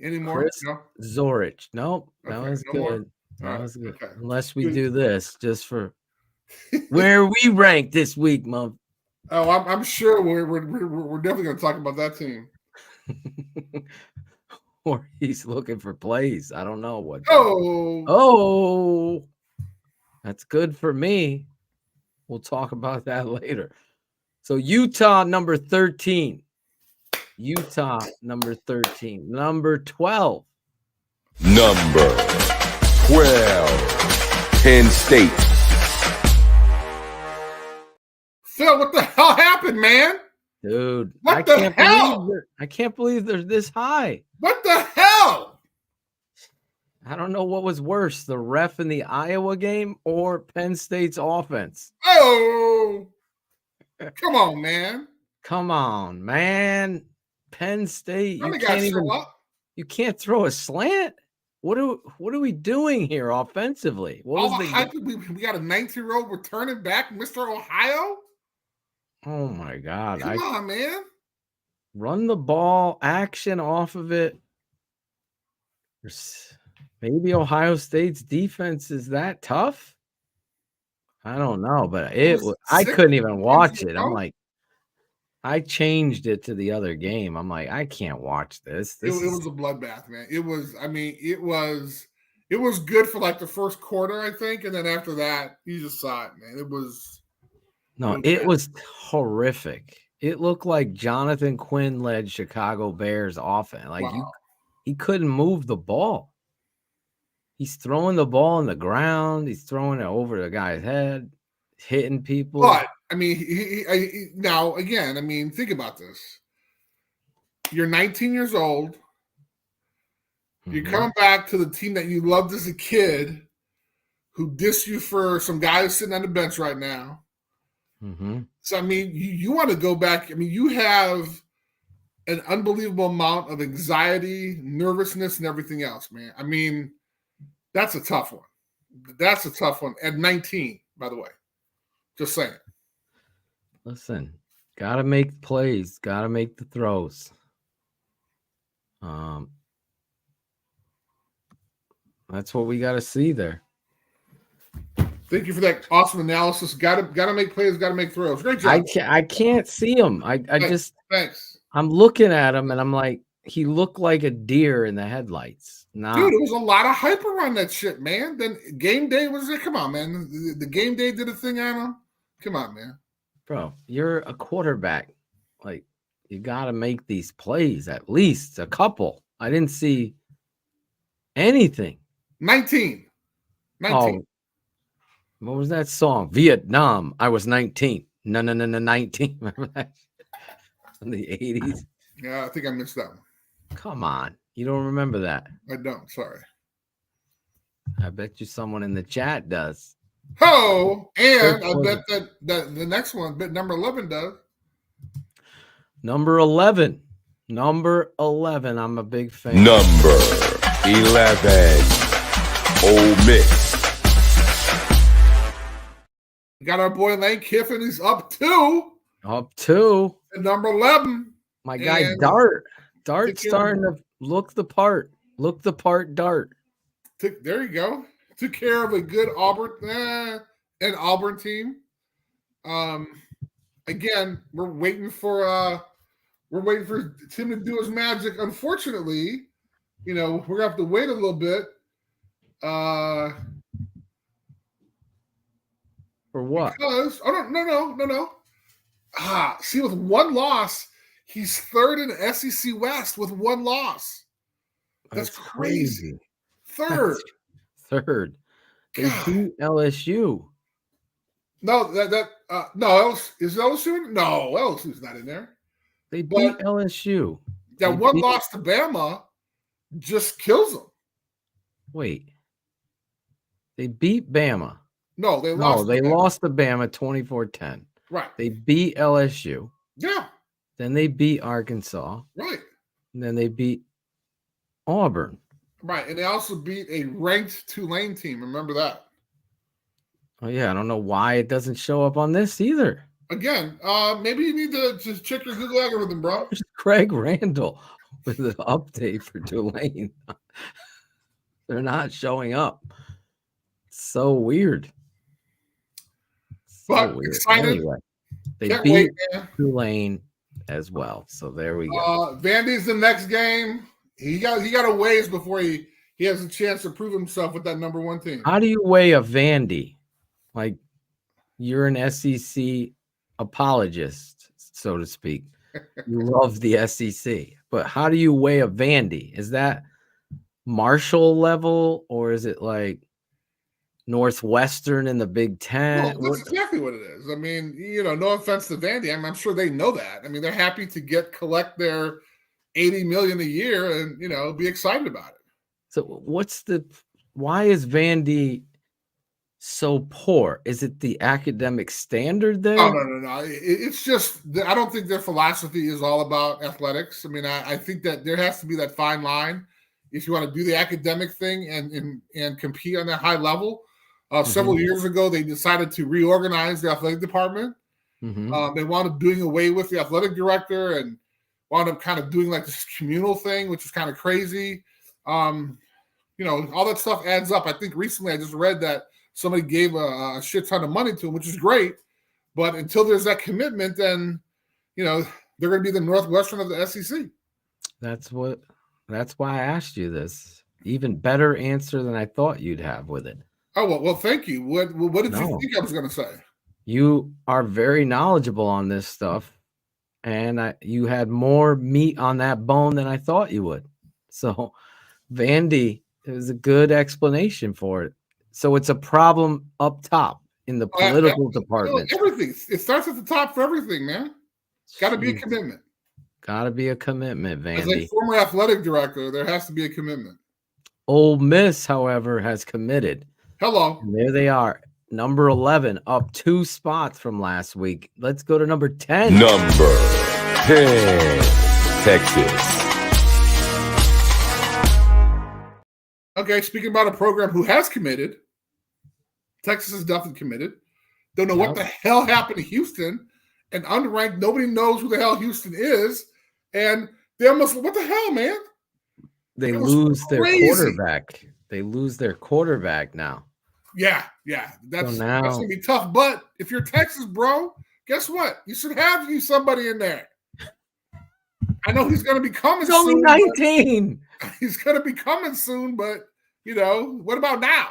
Anymore? Chris Zorich. Nope. That was good. That was good. Okay. Unless we do this just for where we rank this week, Mom. Oh, I'm sure we're definitely going to talk about that team. Or he's looking for plays. I don't know what. Oh, that's good for me. We'll talk about that later. So Utah number 13. Utah number 13. Number 12. Number 12. Penn State. Phil, what the hell happened, man? Dude, what the hell? I can't believe they're this high. What the hell? I don't know what was worse, the ref in the Iowa game or Penn State's offense. Oh, come on, man. Come on, man. Penn State, you can't throw a slant. What are we doing here offensively? We got a 19-year-old returning back, Mr. Ohio. Oh my God! Come on, man. Run the ball, action off of it. Maybe Ohio State's defense is that tough. I don't know, but I couldn't even watch it. I'm like, I changed it to the other game. I'm like, I can't watch this. It was a bloodbath, man. It was. I mean, it was good for like the first quarter, I think, and then after that, you just saw it, man. It was horrific. It looked like Jonathan Quinn led Chicago Bears offense. Like he couldn't move the ball. He's throwing the ball on the ground. He's throwing it over the guy's head, hitting people. But I mean, now again, I mean, think about this. You're 19 years old. You're coming back to the team that you loved as a kid, who dissed you for some guy who's sitting on the bench right now. Mm-hmm. So, I mean, you want to go back. I mean, you have an unbelievable amount of anxiety, nervousness, and everything else, man. I mean, that's a tough one. That's a tough one. At 19, by the way. Just saying. Listen, got to make plays. Got to make the throws. That's what we got to see there. Thank you for that awesome analysis. Got to make plays. Got to make throws. Great job. I can't see him. Thanks. I'm looking at him and I'm like, he looked like a deer in the headlights. Nah. Dude, it was a lot of hype around that shit, man. Then game day was there. Come on, man. The game day did a thing on him. Come on, man. Bro, you're a quarterback. Like, you got to make these plays, at least a couple. I didn't see anything. 19. Oh, what was that song? Vietnam. I was 19. No, 19. Remember that? In the 80s. Yeah, I think I missed that one. Come on. You don't remember that? I don't. Sorry. I bet you someone in the chat does. Oh, and I bet that the next one, but number 11 does. Number 11. I'm a big fan. Number 11. Ole Miss. We got our boy Lane Kiffin. He's up 2. Up 2. And number 11. My guy Dart. Dart's starting to look the part. Look the part, Dart. There you go. Took care of a good Auburn team. Again, we're waiting for Tim to do his magic. Unfortunately, we're gonna have to wait a little bit. For what? Because no. See, with one loss, he's third in the SEC West with one loss. That's crazy. Third. They beat LSU. No, no. Is LSU? No, LSU's not in there. They beat LSU. That one loss to Bama just kills them. Wait. They beat Bama. No, they lost. No, they lost to Bama 24-10. Right. They beat LSU. Yeah. Then they beat Arkansas. Right. And then they beat Auburn. Right. And they also beat a ranked Tulane team. Remember that. Oh, yeah. I don't know why it doesn't show up on this either. Again, maybe you need to just check your Google algorithm, bro. There's Craig Randall with an update for Tulane. They're not showing up. So weird. But excited. Anyway, they beat Tulane as well. So there we go. Vandy's the next game. He got a ways before he has a chance to prove himself with that number 1 team. How do you weigh a Vandy? Like, you're an SEC apologist, so to speak. You love the SEC. But how do you weigh a Vandy? Is that Marshall level, or is it like Northwestern in the Big Ten? Well, that's exactly what it is. I mean, no offense to Vandy. I'm sure they know that. I mean, they're happy to collect their $80 million a year and, be excited about it. So why is Vandy so poor? Is it the academic standard there? Oh, no. It's just, I don't think their philosophy is all about athletics. I mean, I think that there has to be that fine line. If you want to do the academic thing and compete on that high level. Several years ago, they decided to reorganize the athletic department. They wound up doing away with the athletic director and wound up kind of doing like this communal thing, which is kind of crazy. all that stuff adds up. I think recently I just read that somebody gave a shit ton of money to him, which is great. But until there's that commitment, then, they're going to be the Northwestern of the SEC. That's why I asked you this. Even better answer than I thought you'd have with it. Oh, well, thank you. What did you think I was going to say? You are very knowledgeable on this stuff, and you had more meat on that bone than I thought you would. So, Vandy, it was a good explanation for it. So it's a problem up top in the political department. Everything. It starts at the top for everything, man. Got to be a commitment. Got to be a commitment, Vandy. As a former athletic director, there has to be a commitment. Ole Miss, however, has committed. Hello. And there they are. Number 11, up 2 spots from last week. Let's go to number 10. Number 10, Texas. Okay, speaking about a program who has committed, Texas is definitely committed. Don't know what the hell happened to Houston. And unranked, nobody knows who the hell Houston is. And they almost, what the hell, man? They lose their quarterback. They lose their quarterback now. Yeah. That's going to be tough. But if you're Texas, bro, guess what? You should have somebody in there. I know he's going to be coming soon. He's only 19. He's going to be coming soon, but, what about now?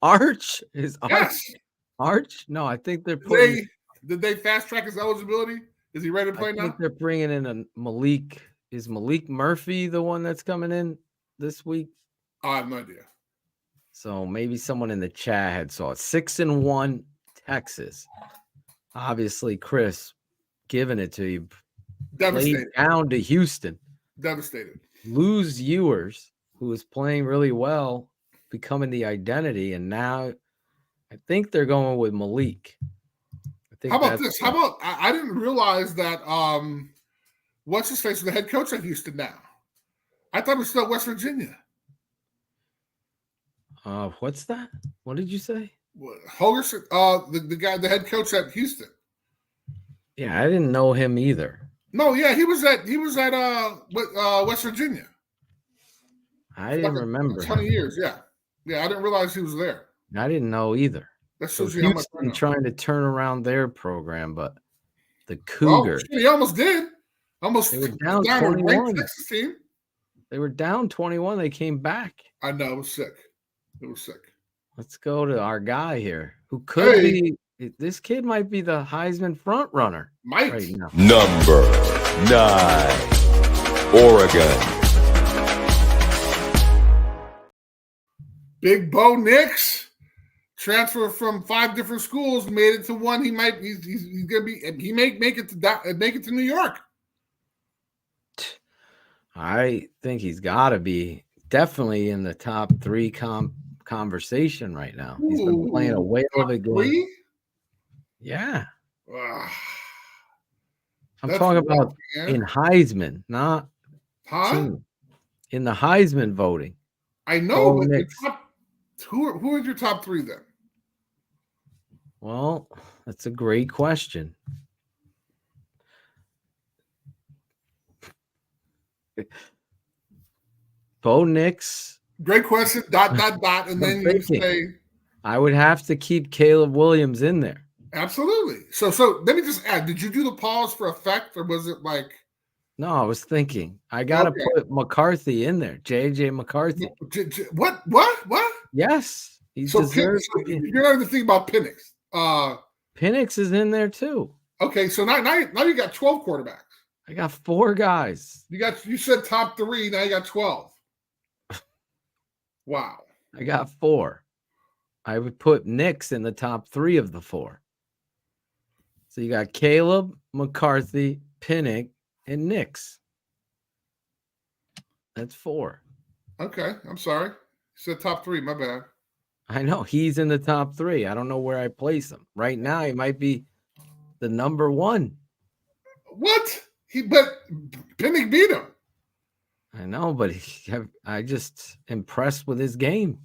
Arch? Is Arch? Yes. Arch? No, I think they're putting... Did they fast track his eligibility? Is he ready to play now? I think they're bringing in a Malik. Is Malik Murphy the one that's coming in this week? I have no idea. So maybe someone in the chat had saw it. 6-1 Texas. Obviously, Chris giving it to you. Devastated. Down to Houston. Devastated. Lose Ewers, who was playing really well, becoming the identity, and now I think they're going with Malik. How about this? How about I didn't realize that what's his face is the head coach at Houston now. I thought it was still West Virginia. What's that? What did you say? Holgerson, the guy, the head coach at Houston. Yeah, I didn't know him either. No, yeah, he was at West Virginia. I didn't remember. 20 years, yeah. I didn't realize he was there. I didn't know either. That shows you how much Houston trying to turn around their program, but the Cougars. He almost did. Almost they were down 21. Texas team. They were down 21. They came back. I know. It was sick. Let's go to our guy here, who could be. This kid might be the Heisman front runner. Might. Right now. Number 9, Oregon. Big Bo Nix. Transfer from 5 different schools, made it to one. He may make it to New York. I think he's got to be definitely in the top 3 conversation right now. He's been playing a whale of a game. 3? Yeah. I'm talking about in Heisman, not team. In the Heisman voting. I know, but who are your top 3 then? Well, that's a great question. Bo Nix. Great question. ... And then you say I would have to keep Caleb Williams in there. Absolutely. So let me just add, did you do the pause for effect, or was it like? No, I was thinking I gotta put McCarthy in there. JJ McCarthy. What? Yes. He deserves to be. You're not even thinking about Penix. Penix is in there too. Okay, so now you got 12 quarterbacks. I got 4 guys. You said top 3, now you got 12. Wow. I got 4. I would put Nix in the top 3 of the 4. So you got Caleb, McCarthy, Penix, and Nix. That's 4. Okay, I'm sorry. You said top 3, my bad. I know he's in the top 3. I don't know where I place him. Right now, he might be the number 1. What? But Penix beat him. I know, but I just impressed with his game.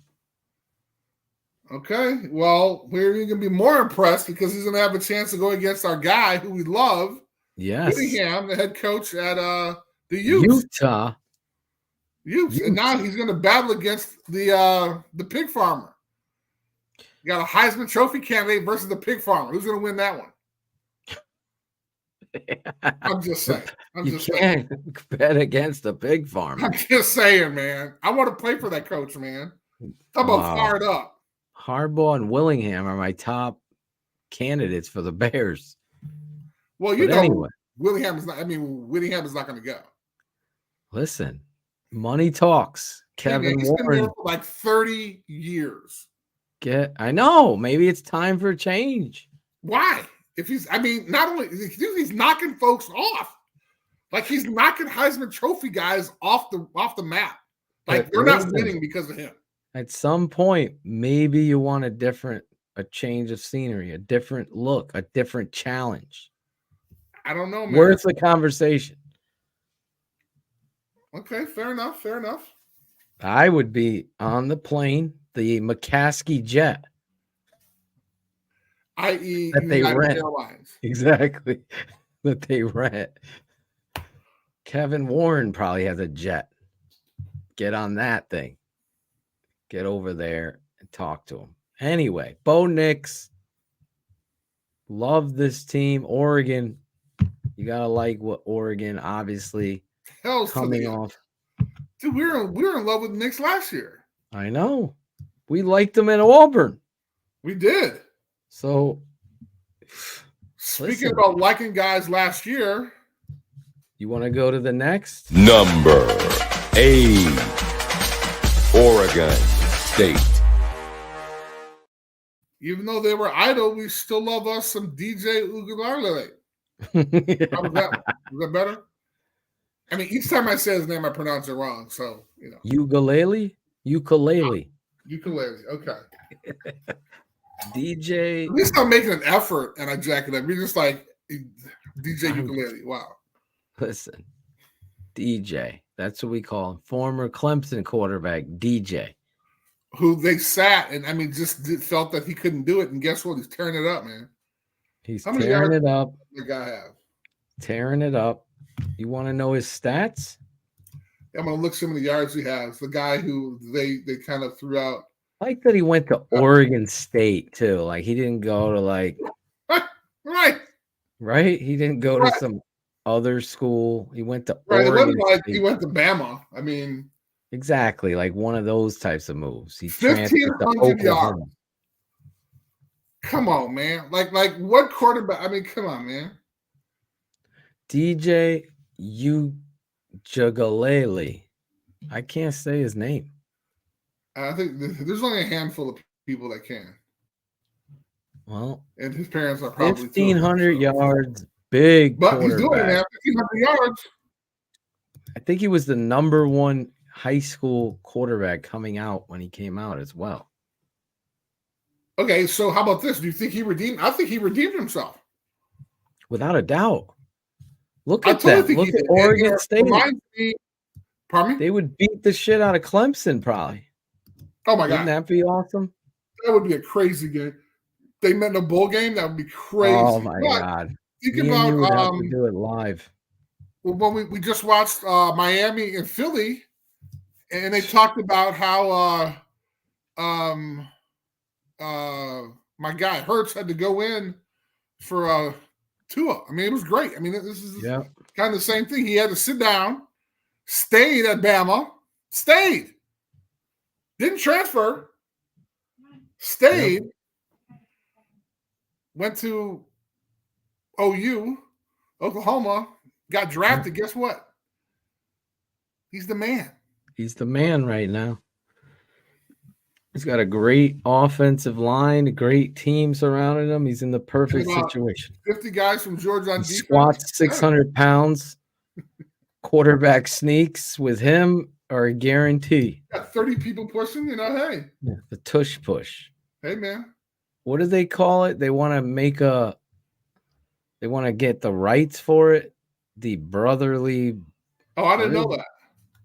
Okay, well, we're going to be more impressed because he's going to have a chance to go against our guy who we love. Yes. Whittingham, the head coach at the Utes. Utah. Utes. And now he's going to battle against the pig farmer. You got a Heisman Trophy candidate versus the pig farmer. Who's going to win that one? I'm just saying. You can't bet against the pig farmer. I'm just saying, man. I want to play for that coach, man. Talk about fired up. Harbaugh and Willingham are my top candidates for the Bears. Well, anyway, Willingham is not going to go. Listen, money talks. Kevin he's Warren been there for like 30 years. I know. Maybe it's time for a change. Why? If not only he's knocking folks off, like he's knocking Heisman Trophy guys off the map. Like they're not winning because of him. At some point, maybe you want a change of scenery, a different look, a different challenge. I don't know, man. Worth the conversation. Okay, fair enough. I would be on the plane, the McCaskey jet. i.e. that they rent. Airlines. Exactly. That they rent. Kevin Warren probably has a jet. Get on that thing. Get over there and talk to him. Anyway, Bo Nix. Love this team. Oregon. You gotta like what Oregon, obviously, coming off. Dude, we were in love with Nix last year. I know. We liked them at Auburn. We did. So, speaking about liking guys last year, you want to go to the next? Number 8, Oregon State. Even though they were idle, we still love us some DJ Uiagalelei. How was that? Was that better? I mean, each time I say his name, I pronounce it wrong. So, Ukulele? Ukulele. Okay. DJ. At least I'm making an effort and I jack it up. We're just like DJ Ukulele. Wow. Listen, DJ. That's what we call him. Former Clemson quarterback, DJ. Who they sat and just felt that he couldn't do it. And guess what? He's tearing it up, man. He's tearing it up. The guy have tearing it up. You want to know his stats? I'm going to look some of the yards he has. The guy who they kind of threw out. I like that he went to Oregon State too. Like he didn't go to right. He didn't go to some other school. He went to Oregon. It wasn't like he went to Bama. I mean, exactly, like one of those types of moves. He 1,500 yards. Come on, man. Like what quarterback? I mean, come on, man. DJ Uiagalelei. I can't say his name. I think there's only a handful of people that can. Well, and his parents are probably 1,500 yards, big. But he's doing it, man. 1,500 yards. I think he was the number one high school quarterback coming out when he came out as well. Okay, so how about this? Do you think he redeemed? I think he redeemed himself. Without a doubt. Look at that. Look at Oregon State. Pardon me? They would beat the shit out of Clemson probably. Oh, my God. Wouldn't that be awesome? That would be a crazy game. They met in a bowl game. That would be crazy. Oh, my God. Think Me about and you would have to do it live. Well, we just watched Miami and Philly, and they talked about how my guy Hurts had to go in for Tua. I mean, it was great. I mean, this is kind of the same thing. He had to sit down, stayed at Bama, didn't transfer, stayed, went to OU, Oklahoma, got drafted. Guess what? He's the man. He's the man right now. He's got a great offensive line, a great team surrounding him. He's in the perfect situation. 50 guys from Georgia on defense. Squats 600 pounds. Quarterback sneaks with him are a guarantee. Got 30 people pushing, hey. Yeah, the tush push. Hey, man. What do they call it? They want to get the rights for it. The brotherly. Oh, I didn't know that.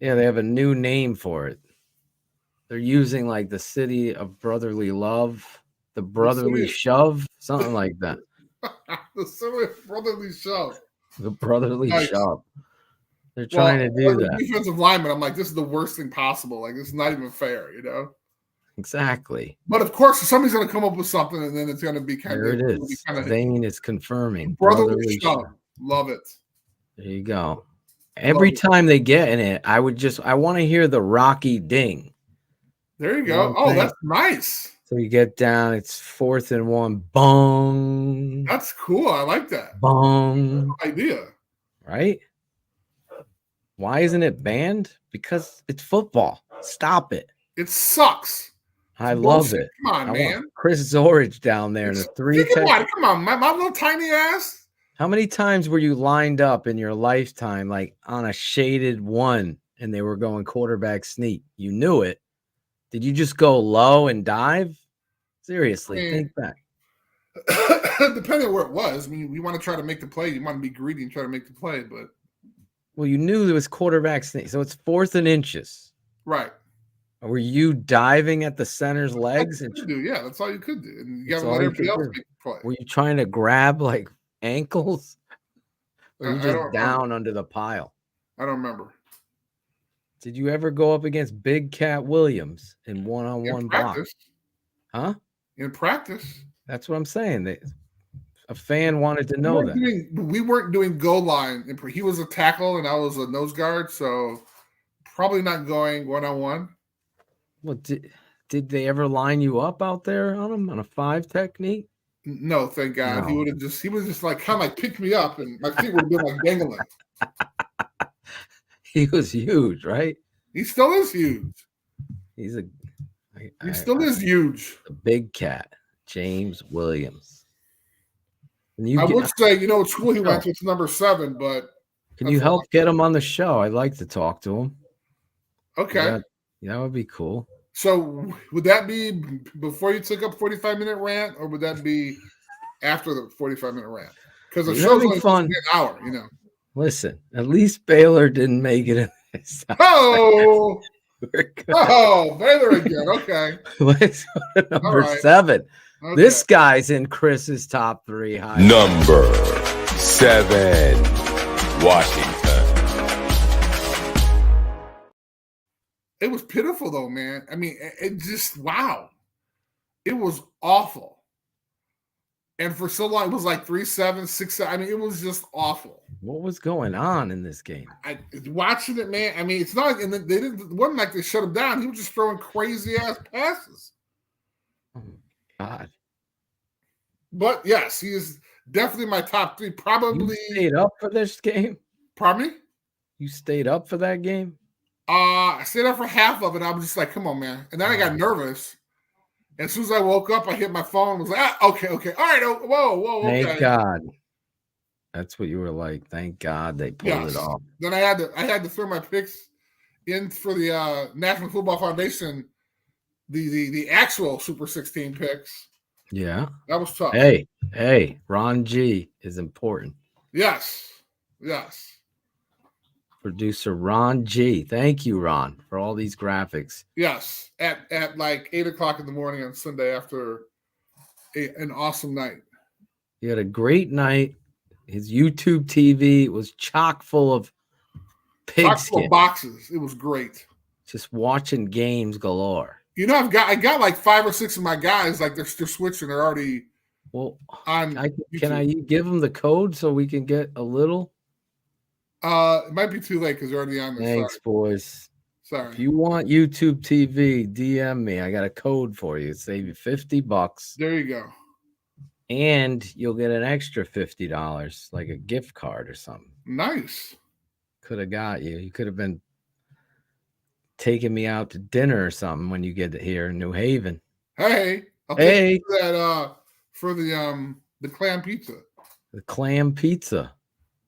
Yeah, they have a new name for it. They're using like the city of brotherly love, the brotherly shove, something like that. The city of brotherly shove. The brotherly shove. They're trying to do that. Defensive lineman, I'm like, this is the worst thing possible. Like, this is not even fair, you know? Exactly. But of course, somebody's going to come up with something, and then it's going to be kind There of. it is. Zane is confirming. Brotherly shove. Love it. There you go. Every time they get in it, I want to hear the Rocky ding. There you go. Oh, that's nice. So you get down, it's 4th and 1. Bong. That's cool. I like that. Bong. Good idea. Right? Why isn't it banned? Because it's football. Stop it. It sucks. I love it. Come on, man. Chris Zorich down there in a 3. Come on, my little tiny ass. How many times were you lined up in your lifetime, like on a shaded 1, and they were going quarterback sneak? You knew it. Did you just go low and dive? Seriously, think back. Depending on where it was. I mean, you want to try to make the play. You want to be greedy and try to make the play, but. Well, you knew there was quarterback sneak, so it's 4th and inches. Right. Were you diving at the center's legs? Yeah, that's all you could do. And you got to let everybody else make the play. Were you trying to grab like ankles? Or you just down under the pile? I don't remember. Did you ever go up against Big Cat Williams in one-on-one block? Huh? In practice. That's what I'm saying. A fan wanted to know that. We weren't doing goal line. He was a tackle and I was a nose guard, so probably not going one-on-one. Well, did they ever line you up out there on him on a 5 technique? No, thank God. No. He was just like kind of like picked me up and my feet would have been like dangling. He was huge, right? He still is huge. He still is huge. The big cat, James Williams. I would say, you know what school he went to, it's number 7, but can you help get him on the show? I'd like to talk to him. Okay. That would be cool. So would that be before you took up 45-minute rant, or would that be after the 45-minute rant? Because the show's only fun. An hour, you know. Listen, at least Baylor didn't make it in this. Oh, Baylor again. Okay. Let's go to number 7. Okay. This guy's in Chris's top 3. Number 7, Washington. It was pitiful, though, man. I mean, it just, wow. It was awful. And for so long, it was like 3-7, 6-7. I mean, it was just awful. What was going on in this game? Watching it, man. I mean, it's not, and they didn't, it wasn't like they shut him down. He was just throwing crazy ass passes. Oh, God. But yes, he is definitely my top 3. Probably. You stayed up for this game? Pardon me? You stayed up for that game? I stayed up for half of it. I was just like, come on, man. And then I got nervous. And as soon as I woke up, I hit my phone and was like, okay. All right. Whoa. Okay. Thank God. That's what you were like. Thank God they pulled it off. Then I had to throw my picks in for the National Football Foundation, the actual Super 16 picks. Yeah. That was tough. Hey, Ron G is important. Yes. Producer Ron G. Thank you, Ron, for all these graphics. Yes. At like 8:00 in the morning on Sunday after an awesome night. He had a great night. His YouTube TV was chock full of pigskin boxes. It was great. Just watching games galore. You know, I got like 5 or 6 of my guys, like they're switching. They're already on. Can I give them the code so we can get a little? It might be too late because they're already on there. Thanks, boys. Sorry. If you want YouTube TV, DM me. I got a code for you. It'll save you $50. There you go. And you'll get an extra $50, like a gift card or something. Nice. Could have got you. You could have been taking me out to dinner or something when you get here in New Haven. Hey, I'll take that for the clam pizza. The clam pizza.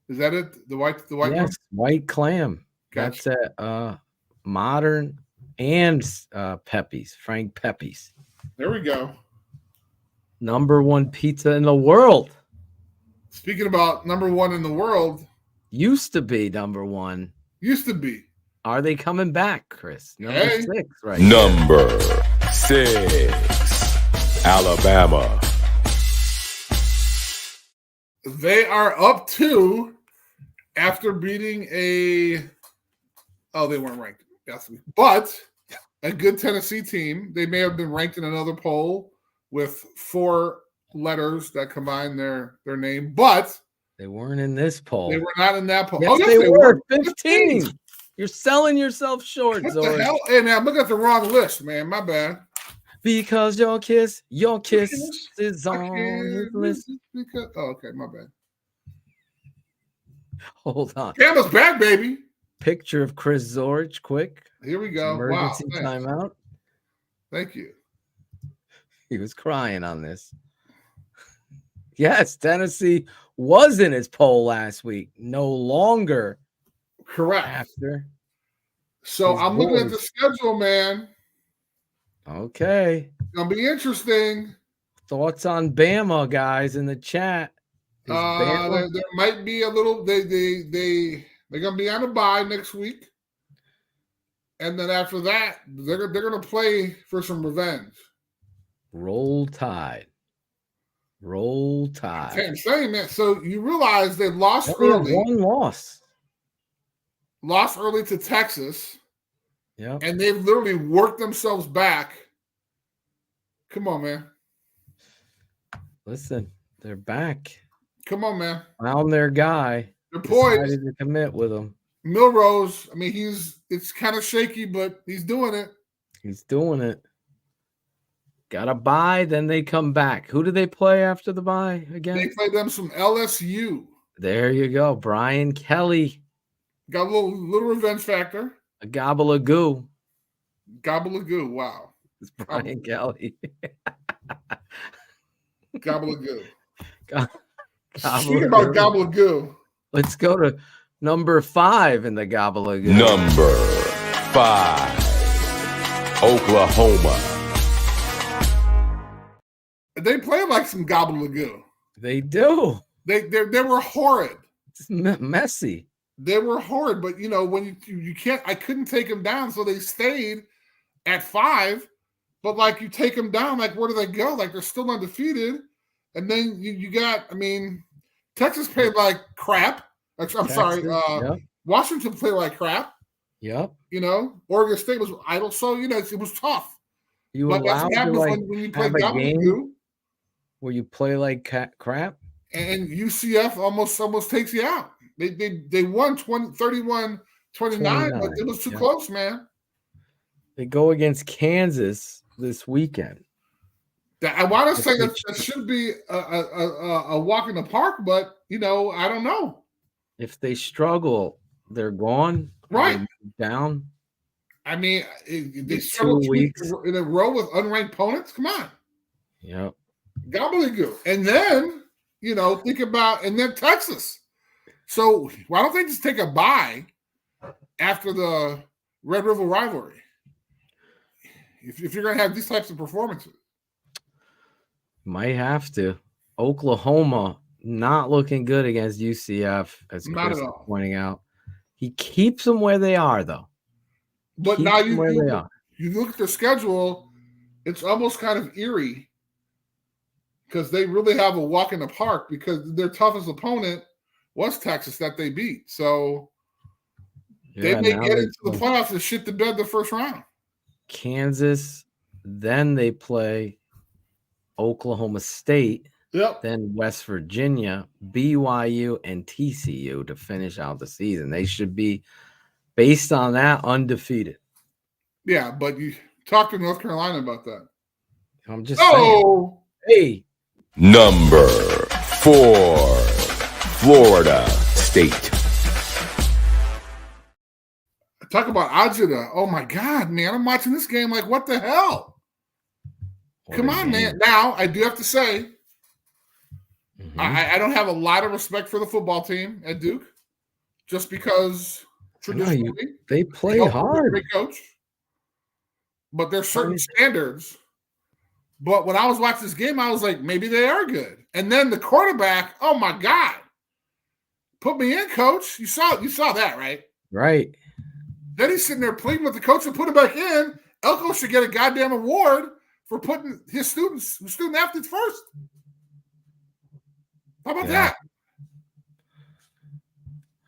Is that it? The white yes, one? White clam. Gotcha. That's at Modern and Pepe's, Frank Pepe's. There we go. Number 1 pizza in the world. Speaking about number 1 in the world. Used to be number 1. Used to be. Are they coming back, Chris? Number 6, right? Number 6, Alabama. They are up to after beating they weren't ranked last week, but a good Tennessee team. They may have been ranked in another poll with 4 letters that combine their name, but They weren't in this poll. they were not in that poll. Yes, they were. 15. You're selling yourself short, What Zorich. the hell? Hey, man, I'm looking at the wrong list, man. My bad. Because your kiss is on his list. Okay, my bad. Hold on. Bama's back, baby. Picture of Chris Zorich, quick. Here we go. Emergency Wow. timeout. Thank you. He was crying on this. Yes, Tennessee was in his poll last week. No longer. Correct. After. So I'm looking at the schedule, man. Okay. It's gonna be interesting. Thoughts on Bama, guys, in the chat. There might be a little. They're gonna be on a bye next week, and then after that, they're gonna play for some revenge. Roll Tide. Roll Tide. I'm saying that. So you realize they lost early. One loss. Lost early to Texas. Yeah. And they've literally worked themselves back. Come on, man. Listen, they're back. Come on, man. Found their guy. They're poised. Decided to commit with him. Milrose, I mean, it's kind of shaky, but he's doing it. He's doing it. Got a bye, then they come back. Who do they play after the bye again? They play them some LSU. There you go. Brian Kelly. Got a little revenge factor. A gobble of goo. Gobble of goo. Wow. It's Brian Kelly. Gobble of goo. Speaking about gobble of goo. Let's go to number 5 in the gobble of goo. Number 5, Oklahoma. They play like some gobble of goo. They do. They were horrid. It's messy. They were horrid, but when you can't, I couldn't take them down, so they stayed at 5. But like you take them down, like where do they go? Like they're still undefeated, and then you got, I mean, Texas played like crap. Washington played like crap. Yep. Oregon State was idle, so it was tough. But that's what happens when you play game where you play like crap, and UCF almost takes you out. They won 31-29, but it was too close, man. They go against Kansas this weekend. I want to say that should be a walk in the park, but I don't know. If they struggle, they're gone. Right. Down. I mean, they struggled 2 weeks in a row with unranked opponents. Come on. Yep. Gobbledygook. And then, think about, and then Texas. So why don't they just take a bye after the Red River rivalry? If you're going to have these types of performances. Might have to. Oklahoma not looking good against UCF, as Chris is pointing out. He keeps them where they are, though. But now you look at their schedule, it's almost kind of eerie because they really have a walk in the park because their toughest opponent was Texas that they beat. So they may get into the playoffs and shit the bed the first round. Kansas, then they play Oklahoma State, then West Virginia, BYU, and TCU to finish out the season. They should be, based on that, undefeated. Yeah, but you talk to North Carolina about that. I'm just saying. Hey. Number 4, Florida State. Talk about Ajita. Oh, my God, man. I'm watching this game like, what the hell? Come on, man. Now, I do have to say, I don't have a lot of respect for the football team at Duke just because traditionally they play hard. Great coach. But there's certain standards. But when I was watching this game, I was like, maybe they are good. And then the quarterback, oh, my God. Put me in, coach. You saw that, right? Right. Then he's sitting there pleading with the coach to put him back in. Elko should get a goddamn award for putting his student athletes first. How about that?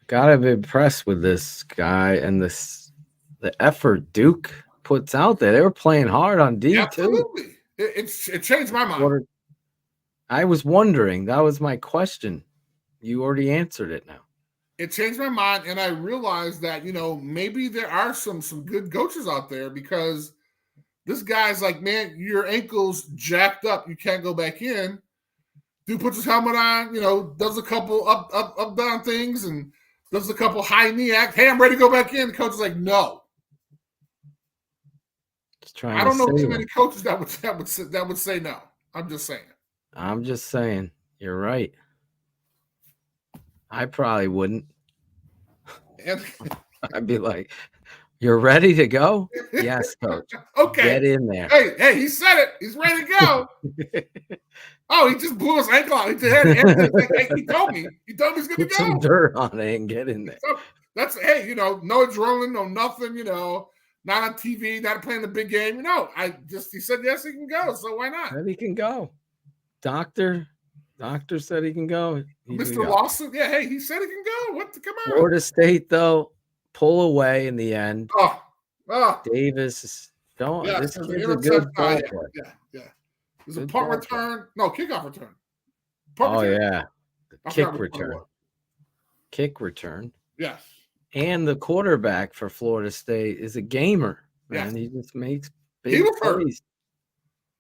Gotta be impressed with this guy and the effort Duke puts out there. They were playing hard on D too. Absolutely. It changed my mind. I was wondering. That was my question. You already answered it now. It changed my mind, and I realized that, maybe there are some good coaches out there, because this guy's like, man, your ankle's jacked up. You can't go back in. Dude puts his helmet on, does a couple up, down things, and does a couple high knee act. Hey, I'm ready to go back in. The coach is like, no. I don't know too many coaches that would say no. I'm just saying. You're right. I probably wouldn't. I'd be like, "You're ready to go?" Yes, coach. Okay. Get in there. Hey, he said it. He's ready to go. Oh, he just blew his ankle out. He told me. He told me he's going to go. Put some dirt on it and get in there. So that's, hey, no adrenaline, no nothing, not on TV, not playing the big game. He said yes, he can go. So why not? Said he can go. Doctor said he can go. Mr. Lawson, yeah, hey, he said he can go. Come on. Florida State, though, pull away in the end. Oh. Davis, this kid's a good ball player. Yeah. There's a punt return. No, kickoff return. Yeah. Kick return. Yes. And the quarterback for Florida State is a gamer. Man, he just makes big plays.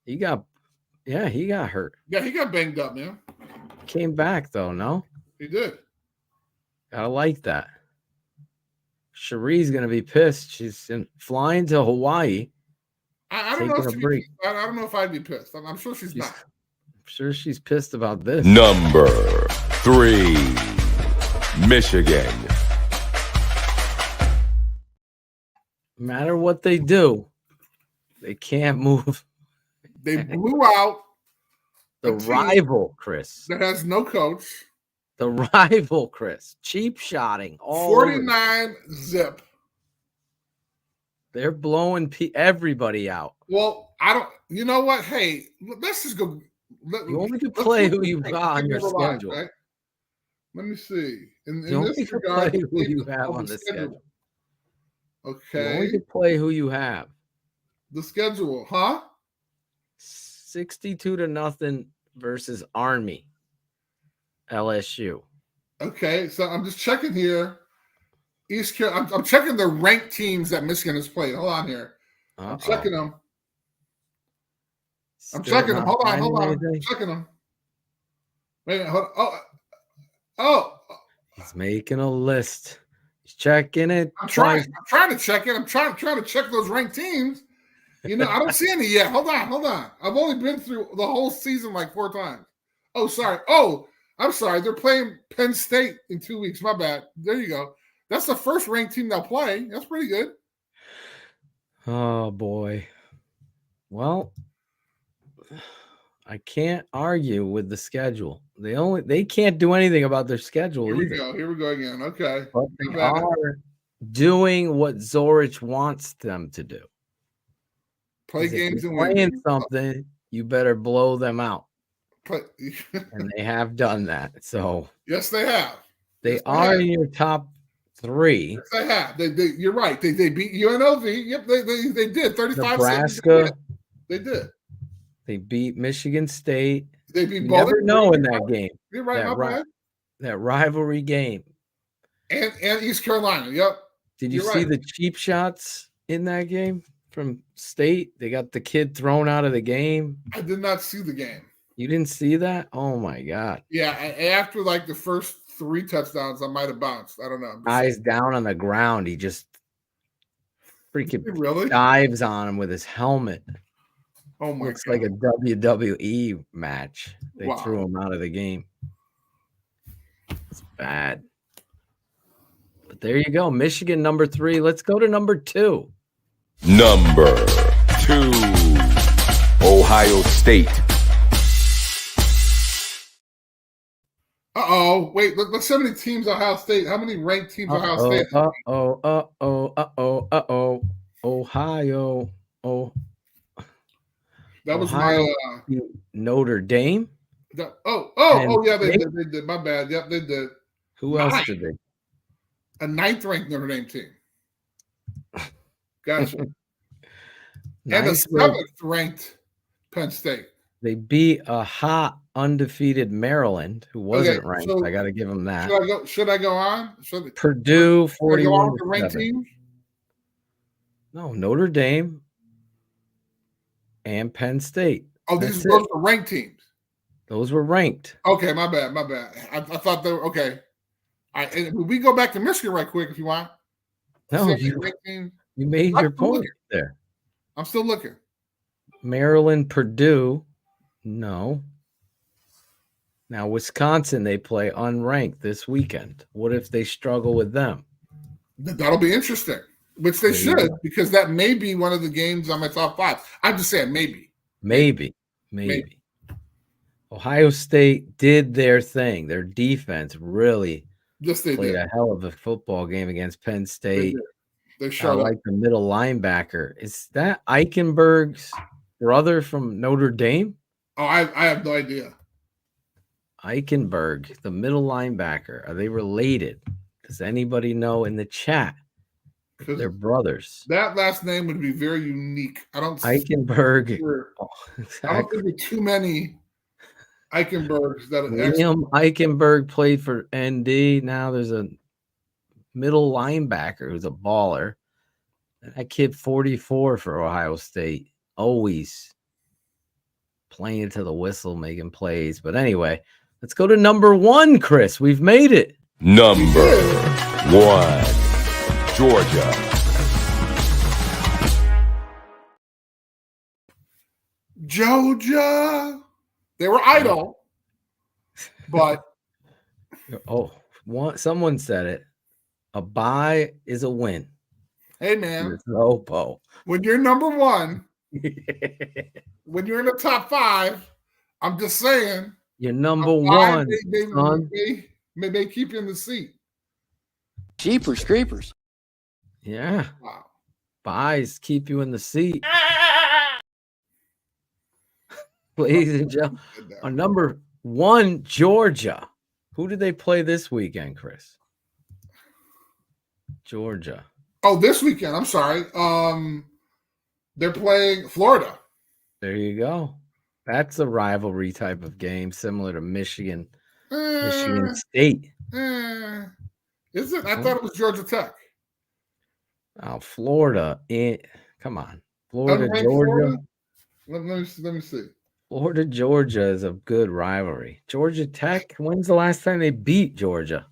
He got hurt. Yeah, he got banged up, man. Came back though, no? He did. I like that. Cherie's gonna be pissed. She's flying to Hawaii. I don't know if I don't know if I'd be pissed. I'm sure she's not. I'm sure she's pissed about this. Number 3, Michigan. No matter what they do, they can't move. They blew out the rival, Chris. That has no coach. The rival, Chris. Cheap shotting. 49 zip. They're blowing everybody out. Well, I don't. You know what? Hey, let's just go. You only can play who you got on your schedule. Right? Let me see. You only can play who you have on the schedule. Okay. You only can play who you have. The schedule, huh? 62-0 versus Army. LSU. Okay, so I'm just checking here. East Carolina. I'm checking the ranked teams that Michigan has played. Hold on here. I'm checking them. Hold on. I'm checking them. Wait a minute. Hold on. Oh. He's making a list. He's checking it. I'm trying to check it. I'm trying to check those ranked teams. I don't see any yet. Hold on. I've only been through the whole season like 4 times. Oh, sorry. Oh, I'm sorry. They're playing Penn State in 2 weeks. My bad. There you go. That's the first ranked team they'll play. That's pretty good. Oh, boy. Well, I can't argue with the schedule. They can't do anything about their schedule either. Here we go again. Okay. But they are doing what Zorich wants them to do. Play games and win. Playing something, you better blow them out. And they have done that. So yes, they have. They are in your top 3. Yes, they have. You're right. They beat UNLV. Yep, they did. 35. Nebraska. They did. They beat Michigan State. They beat. You never know in that game. You're right. That rivalry game. And East Carolina. Yep. Did you see the cheap shots in that game from State? They got the kid thrown out of the game. I did not see the game. You didn't see that? Oh my God. Yeah, after like the first 3 touchdowns, I might have bounced. I don't know. Eyes down on the ground. He just freaking dives on him with his helmet. Oh my Looks God. like a WWE match. They threw him out of the game. It's bad. But there you go. Michigan, number 3. Let's go to number 2. Number 2, Ohio State. Wait, let's see how many teams Ohio State. How many ranked teams Ohio State? Ohio. That was my Notre Dame. Yeah, they did. My bad. Yep, they did. Who else did they? A 9th-ranked Notre Dame team. Gotcha. And a 7th-ranked Penn State. They beat a hot, undefeated Maryland, who wasn't ranked. So I got to give them that. Should I go on? Purdue, 41 with the ranked teams? No, Notre Dame and Penn State. Oh, those are ranked teams. Those were ranked. Okay, my bad. I thought they were okay. We go back to Michigan right quick if you want. No, you made your point there. I'm still looking. Maryland, Purdue, no. Now, Wisconsin, they play unranked this weekend. What if they struggle with them? That'll be interesting, which they should, because that may be one of the games on my top 5. I'm just saying maybe. Maybe. Ohio State did their thing. Their defense really played a hell of a football game against Penn State. They showed like the middle linebacker. Is that Eichenberg's brother from Notre Dame? Oh, I have no idea. Eichenberg, the middle linebacker. Are they related? Does anybody know in the chat? They're brothers. That last name would be very unique. Eichenberg. I don't think there are too many Eichenbergs that William Eichenberg played for ND. Now there's a middle linebacker who's a baller. That kid 44 for Ohio State. Always playing to the whistle, making plays. But anyway, let's go to number 1, Chris. We've made it. Number 1, Georgia. Georgia. They were idle, but someone said it. A bye is a win. Hey, man. When you're number 1, when you're in the top 5, I'm just saying. You're number 1. They keep you in the seat. Jeepers creepers. Yeah. Wow. Buys keep you in the seat. Ladies and gentlemen, on number 1, Georgia. Who did they play this weekend, Chris? Georgia. Oh, this weekend. I'm sorry. They're playing Florida. There you go. That's a rivalry type of game, similar to Michigan State. Is it? I thought it was Georgia Tech. Oh, Florida. Come on. Florida, Georgia. Let me see. Florida, Georgia is a good rivalry. Georgia Tech, when's the last time they beat Georgia?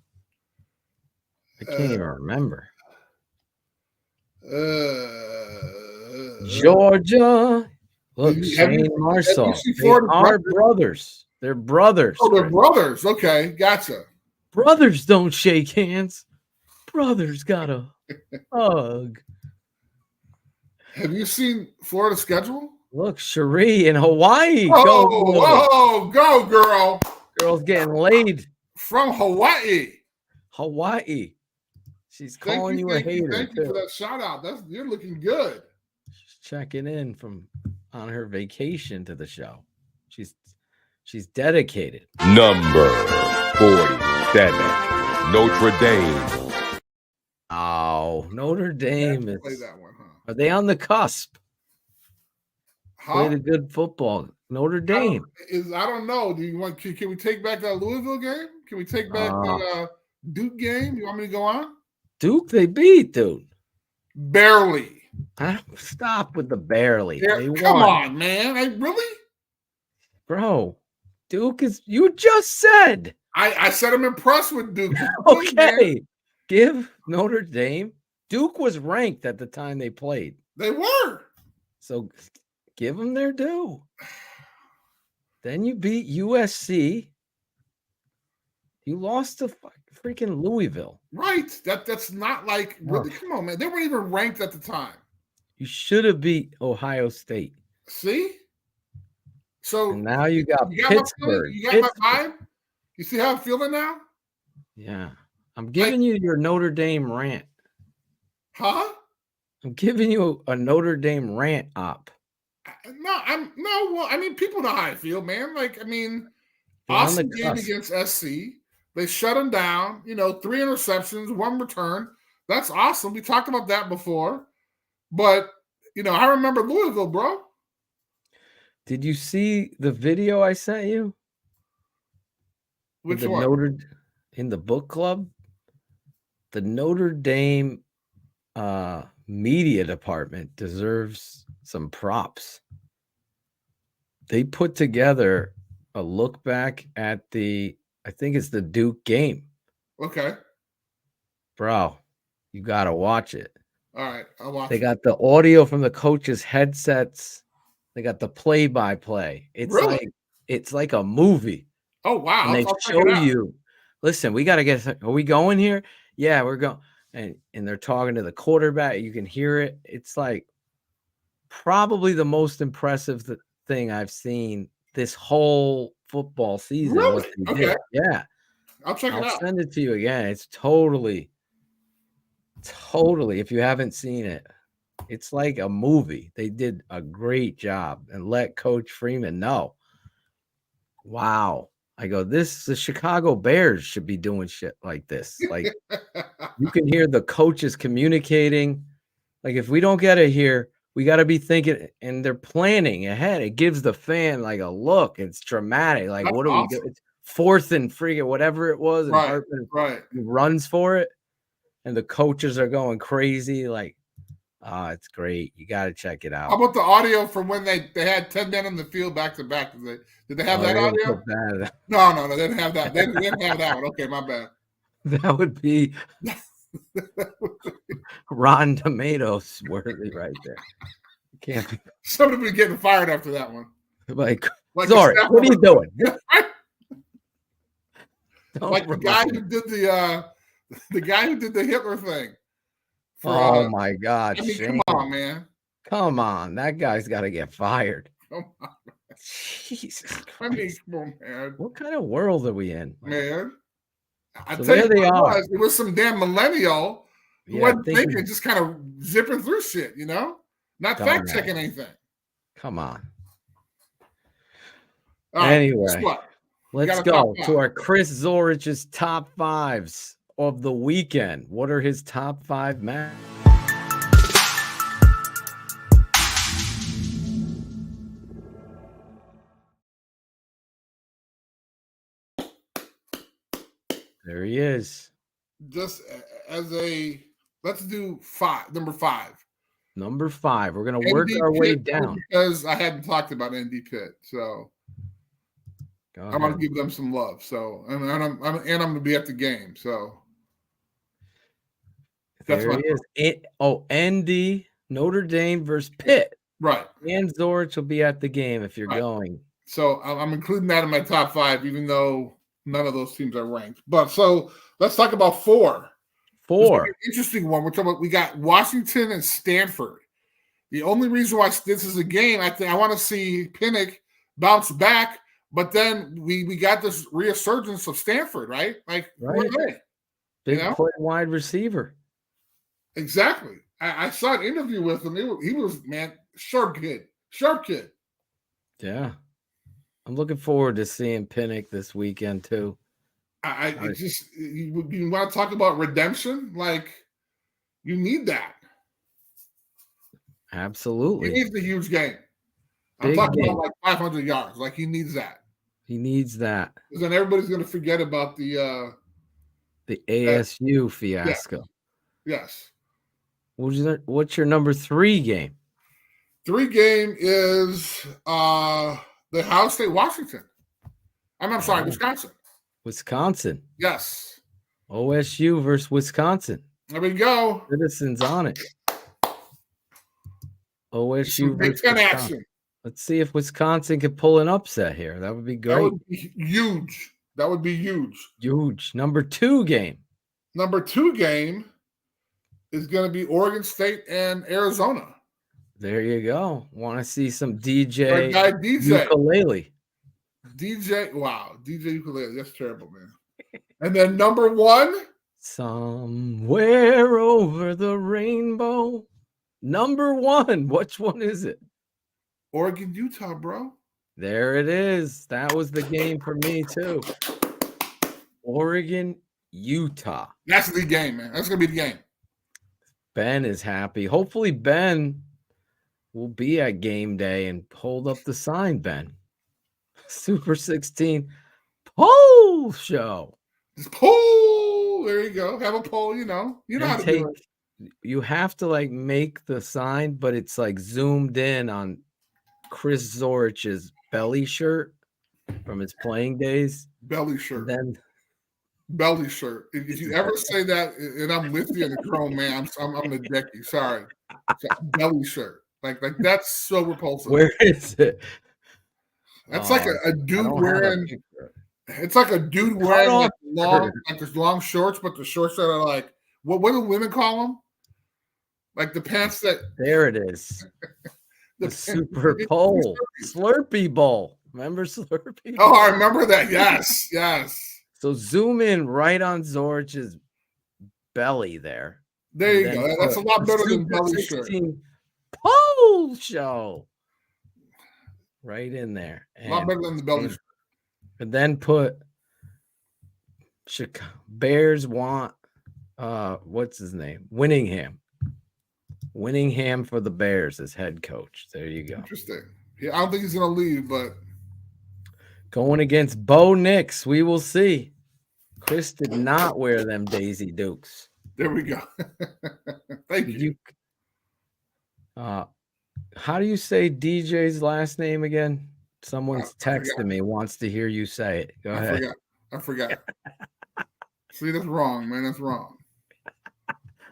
I can't even remember. Georgia. Look, Shane Marsaw. They are brothers. They're brothers. Oh, they're brothers. Okay, gotcha. Brothers don't shake hands. Brothers got a hug. Have you seen Florida's schedule? Look, Cherie in Hawaii. Go, girl. Girl's getting laid. From Hawaii. She's calling you a hater. Thank you for that shout out. You're looking good. She's checking in on her vacation to the show. She's dedicated. Number 47, Notre Dame. Oh, Notre Dame is. Play that one, huh? Are they on the cusp? Played a good football. Notre Dame. I don't know. Do you want? Can we take back that Louisville game? Can we take back the Duke game? You want me to go on? Duke, they beat, dude. Barely. Stop with the barely. Come on, man. Really? Bro, Duke is. You just said. I said I'm impressed with Duke. Okay. Give Notre Dame. Duke was ranked at the time they played. They were. So give them their due. Then you beat USC. You lost to freaking Louisville. Right. That's not like really, come on, man. They weren't even ranked at the time. You should have beat Ohio State. See? So and now you got Pittsburgh. You got my vibe? You see how I'm feeling now? Yeah. I'm giving you your Notre Dame rant. Huh? I'm giving you a Notre Dame rant up. Well, I mean, people know how I feel, man. Like, I mean, awesome game against SC. They shut him down. 3 interceptions, 1 return. That's awesome. We talked about that before. But, I remember Louisville, bro. Did you see the video I sent you? Which the one? In the book club? The Notre Dame media department deserves some props. They put together a look back at I think it's the Duke game. Okay. Bro, you got to watch it. All right, I'll watch They it. got the audio from the coaches' headsets. They got the play-by-play. Really? It's like a movie. Oh, wow. And they I'll check show it out. you, listen, we got to are we going here? Yeah, we're going. And they're talking to the quarterback. You can hear it. It's like probably the most impressive thing I've seen this whole football season. Really? What they Okay. did. Yeah. I'll check it I'll out. send it to you again. It's totally, if you haven't seen it, it's like a movie. They did a great job and let Coach Freeman know. Wow. I go, the Chicago Bears should be doing shit like this. Like you can hear the coaches communicating. Like if we don't get it here, we got to be thinking, and they're planning ahead. It gives the fan like a look. It's dramatic. Like, That's what do awesome. we do? It's 4th and freaking whatever it was. And Hartman runs for it. And the coaches are going crazy. Like, it's great. You got to check it out. How about the audio from when they had 10 men on the field back to back? Did they have that audio? No, they didn't have that. They didn't have that one. Okay, my bad. That would be Rotten Tomatoes worthy right there. Can't be. Somebody be getting fired after that one. Like sorry, what are you doing? Like the guy who did the Hitler thing. Oh my God! I mean, come on, man. Come on, that guy's got to get fired. Come on. Jesus Christ. I mean, come on, man. What kind of world are we in, man? I so tell you there they are. It was some damn millennial who wasn't thinking, just kind of zipping through shit, not fact checking anything. Come on. Right, anyway, let's go to our Chris Zorich's top 5s of the weekend. What are his top 5 matches? There he is. Just as let's do number 5. Number 5. We're going to work our way down. Because I hadn't talked about ND Pitt, so I'm going to give them some love. So, and I'm going to be at the game. So that's there he is. ND Notre Dame versus Pitt. Right. And Zorich will be at the game if you're going. So I'm including that in my top 5, even though none of those teams are ranked. But so let's talk about 4. 4. Interesting one. We're talking about, we got Washington and Stanford. The only reason why this is a game, I want to see Pinnock bounce back, but then we got this resurgence of Stanford, right? Like, right. Big play wide receiver. Exactly. I saw an interview with him. He was, man, sharp kid. Yeah. I'm looking forward to seeing Pinnock this weekend too. You want to talk about redemption? Like, you need that. Absolutely. He needs a huge game. I'm talking about like 500 yards. Like, he needs that. He needs that. Because then everybody's going to forget about the ASU fiasco. Yes. What's your number 3 game? 3 game is the Ohio State Washington. I'm sorry, Wisconsin. Wisconsin. Yes. OSU versus Wisconsin. There we go. Citizens on it. OSU versus Wisconsin. Action. Let's see if Wisconsin can pull an upset here. That would be great. That would be huge. Huge. Number 2 game. Number 2 game is going to be Oregon State and Arizona. There you go. Want to see some DJ ukulele. DJ ukulele. That's terrible, man. And then number 1. Somewhere over the rainbow. Number 1. Which one is it? Oregon, Utah, bro. There it is. That was the game for me, too. Oregon, Utah. That's the game, man. That's gonna be the game. Ben is happy. Hopefully, Ben will be at game day and hold up the sign, Ben. Super 16 poll show. Just poll. There you go. Have a poll. You know how to do it. You have to like make the sign, but it's like zoomed in on Chris Zorich's belly shirt from his playing days. Belly shirt. Then belly shirt. If you ever say that, and I'm with you, and a grown man, I'm a decky. Sorry, belly shirt. Like that's so repulsive. Where is it? That's like a dude wearing. It's like a dude wearing like long shorts, but the shorts that are like what do women call them? Like the pants that. There it is. the Super Bowl, Slurpee Bowl. Remember Slurpee Bowl? Oh, I remember that. Yes, yes. So zoom in right on Zorich's belly there. There you go. That's a lot better than belly shirt. Poll show. Right in there. A lot better than the belly shirt. And then put Bears want what's his name? Winningham for the Bears as head coach. There you go. Interesting. Yeah, I don't think he's gonna leave, but going against Bo Nix, we will see. Chris did not wear them Daisy Dukes. There we go. Thank you. How do you say DJ's last name again? Someone's texting me, wants to hear you say it. Go ahead. I forgot. See, that's wrong, man. That's wrong.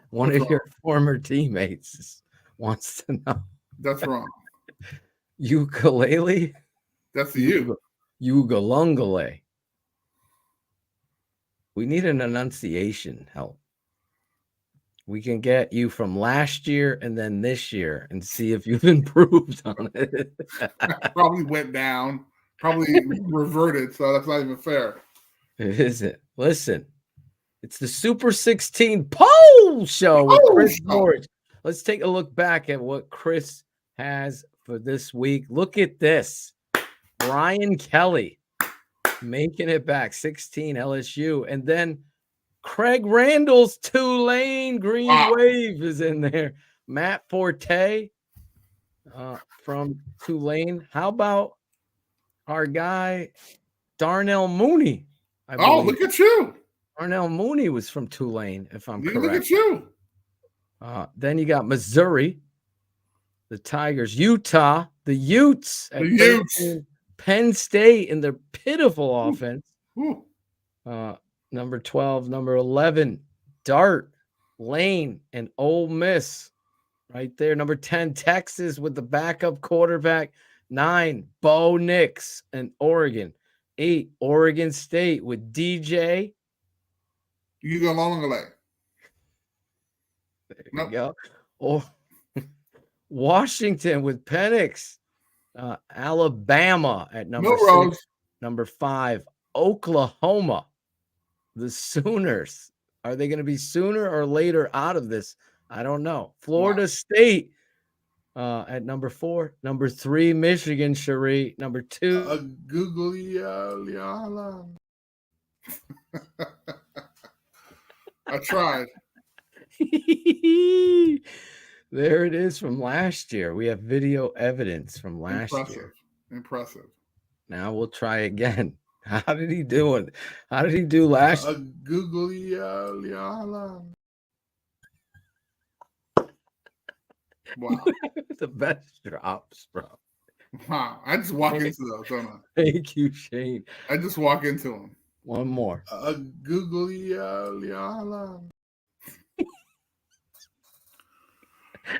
One of your former teammates wants to know. That's wrong. Ukulele? That's the Ugalungale. We need an enunciation help. We can get you from last year and then this year and see if you've improved on it. Probably went down, probably reverted, so that's not even fair. It isn't. Listen, it's the Super 16 poll show with Chris Zorich. Let's take a look back at what Chris has for this week. Look at this. Brian Kelly making it back, 16 LSU. And then Craig Randall's Tulane Green Wave is in there. Matt Forte from Tulane. How about our guy, Darnell Mooney? Look at you. Darnell Mooney was from Tulane, if I'm correct. Look at you. Then you got Missouri, the Tigers, Utah, the Utes. The Utes. Penn State in their pitiful offense. Number 12, number 11, Dart, Lane, and Ole Miss right there. Number 10, Texas with the backup quarterback. 9, Bo Nix and Oregon. 8, Oregon State with DJ. You go long way. There you go. Or Washington with Penix. Alabama at number 6. Number 5, Oklahoma. The Sooners. Are they going to be sooner or later out of this? I don't know. Florida State at number 4. Number 3, Michigan, Cherie. Number 2. Google. I tried. There it is from last year. We have video evidence from last year. Impressive. Now we'll try again. How did he do it? How did he do last year? Google. Wow. The best drops, bro. Wow. I just walk into those, don't I? Thank you, Shane. I just walk into them. One more. Google.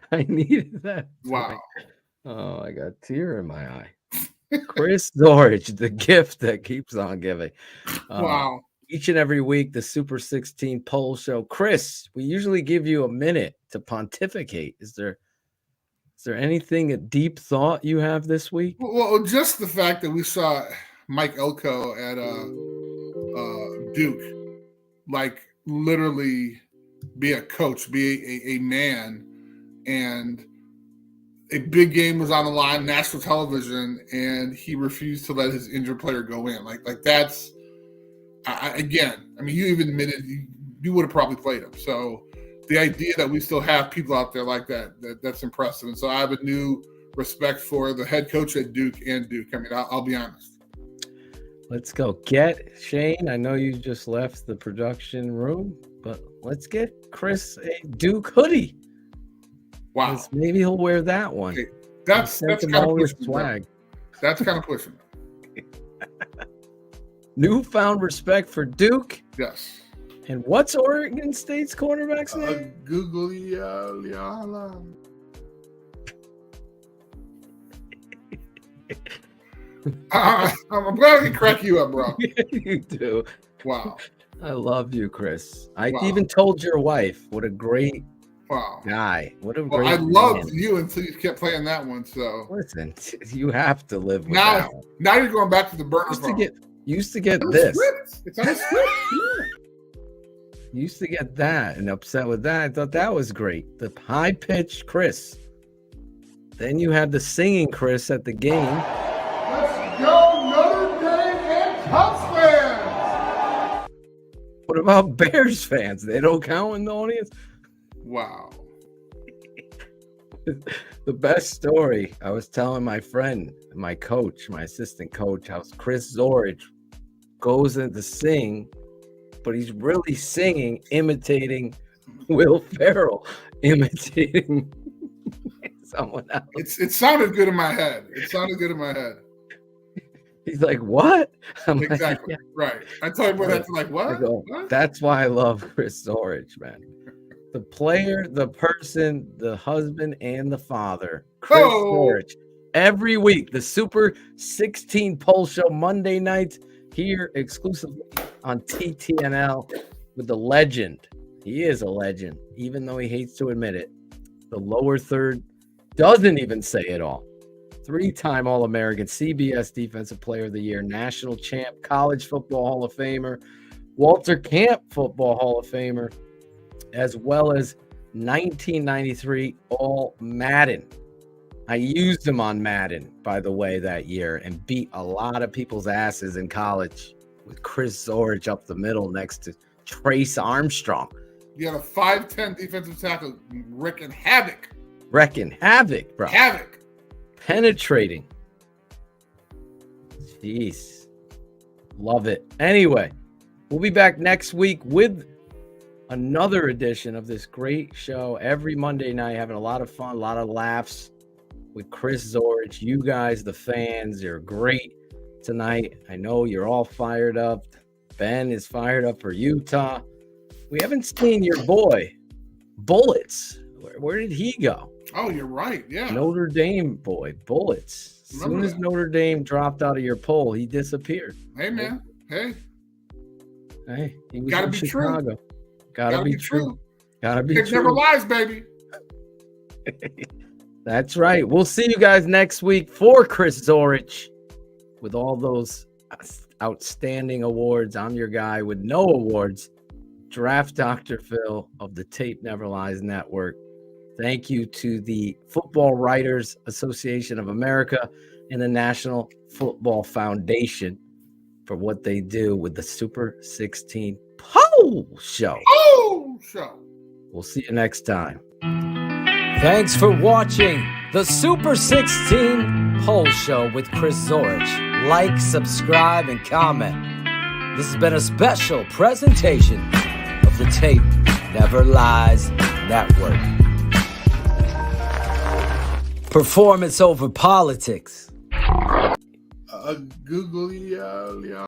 I needed that. Wow. Oh, I got a tear in my eye. Chris Zorich, the gift that keeps on giving. Wow. Each and every week, the Super 16 poll show. Chris, we usually give you a minute to pontificate. Is there anything, a deep thought you have this week? Well, just the fact that we saw Mike Elko at Duke, like literally be a coach, be a man, and a big game was on the line, national television, and he refused to let his injured player go in. Like that's again, I mean, you even admitted you would have probably played him. So the idea that we still have people out there like that's impressive. And so I have a new respect for the head coach at Duke and Duke. I mean, I'll be honest. Let's go get Shane. I know you just left the production room, but let's get Chris a Duke hoodie. Wow. Maybe he'll wear that one. Okay. That's kind of pushing. Swag. That's kind of pushing. Newfound respect for Duke. Yes. And what's Oregon State's cornerback's name? Googly. I'm glad I can crack you up, bro. You do. Wow. I love you, Chris. I Wow. even told your wife what a great Wow. guy. What a Well, great I loved man. you until you kept playing that one. So Listen, you have to live with that one. Now you're going back to the burner phone. Used to get this. It's on the script. Used to get that and upset with that. I thought that was great. The high-pitched Chris. Then you had the singing Chris at the game. Let's go Notre Dame and Cubs fans. What about Bears fans? They don't count in the audience? Wow. The best story, I was telling my friend, my coach, my assistant coach, how Chris Zorich goes in to sing, but he's really singing, imitating Will Ferrell, imitating someone else. It sounded good in my head. He's like, what? I'm Exactly. like, yeah. Right. I tell you what, that's like, what? What? That's why I love Chris Zorich, man. The player, the person, the husband, and the father. Chris Zorich. Every week, the Super 16 Poll Show Monday nights here exclusively on TTNL with the legend. He is a legend, even though he hates to admit it. The lower third doesn't even say it all. 3-time All-American, CBS Defensive Player of the Year, National Champ, College Football Hall of Famer, Walter Camp Football Hall of Famer, as well as 1993 All-Madden. I used him on Madden, by the way, that year and beat a lot of people's asses in college with Chris Zorich up the middle next to Trace Armstrong. You had a 5'10" defensive tackle wrecking havoc. Bro. Havoc. Penetrating. Jeez. Love it. Anyway, we'll be back next week with another edition of this great show every Monday night, having a lot of fun, a lot of laughs with Chris Zorich. You guys, the fans, you're great tonight. I know you're all fired up. Ben is fired up for Utah. We haven't seen your boy, Bullets. Where did he go? Oh, you're right. Yeah. Notre Dame boy, Bullets. As soon as Notre Dame dropped out of your poll, he disappeared. Hey, man. Hey, he was gotta in be Chicago. true. Gotta be true. Gotta be It true. never lies, baby. That's right. We'll see you guys next week for Chris Zorich with all those outstanding awards. I'm your guy with no awards, Draft Dr. Phil of the Tape Never Lies Network. Thank you to the Football Writers Association of America and the National Football Foundation for what they do with the Super 16 Poll Show. We'll see you next time. Thanks for watching the Super 16 Poll Show with Chris Zorich. Like, subscribe, and comment. This has been a special presentation of the Tape Never Lies Network. Performance over politics. Googly.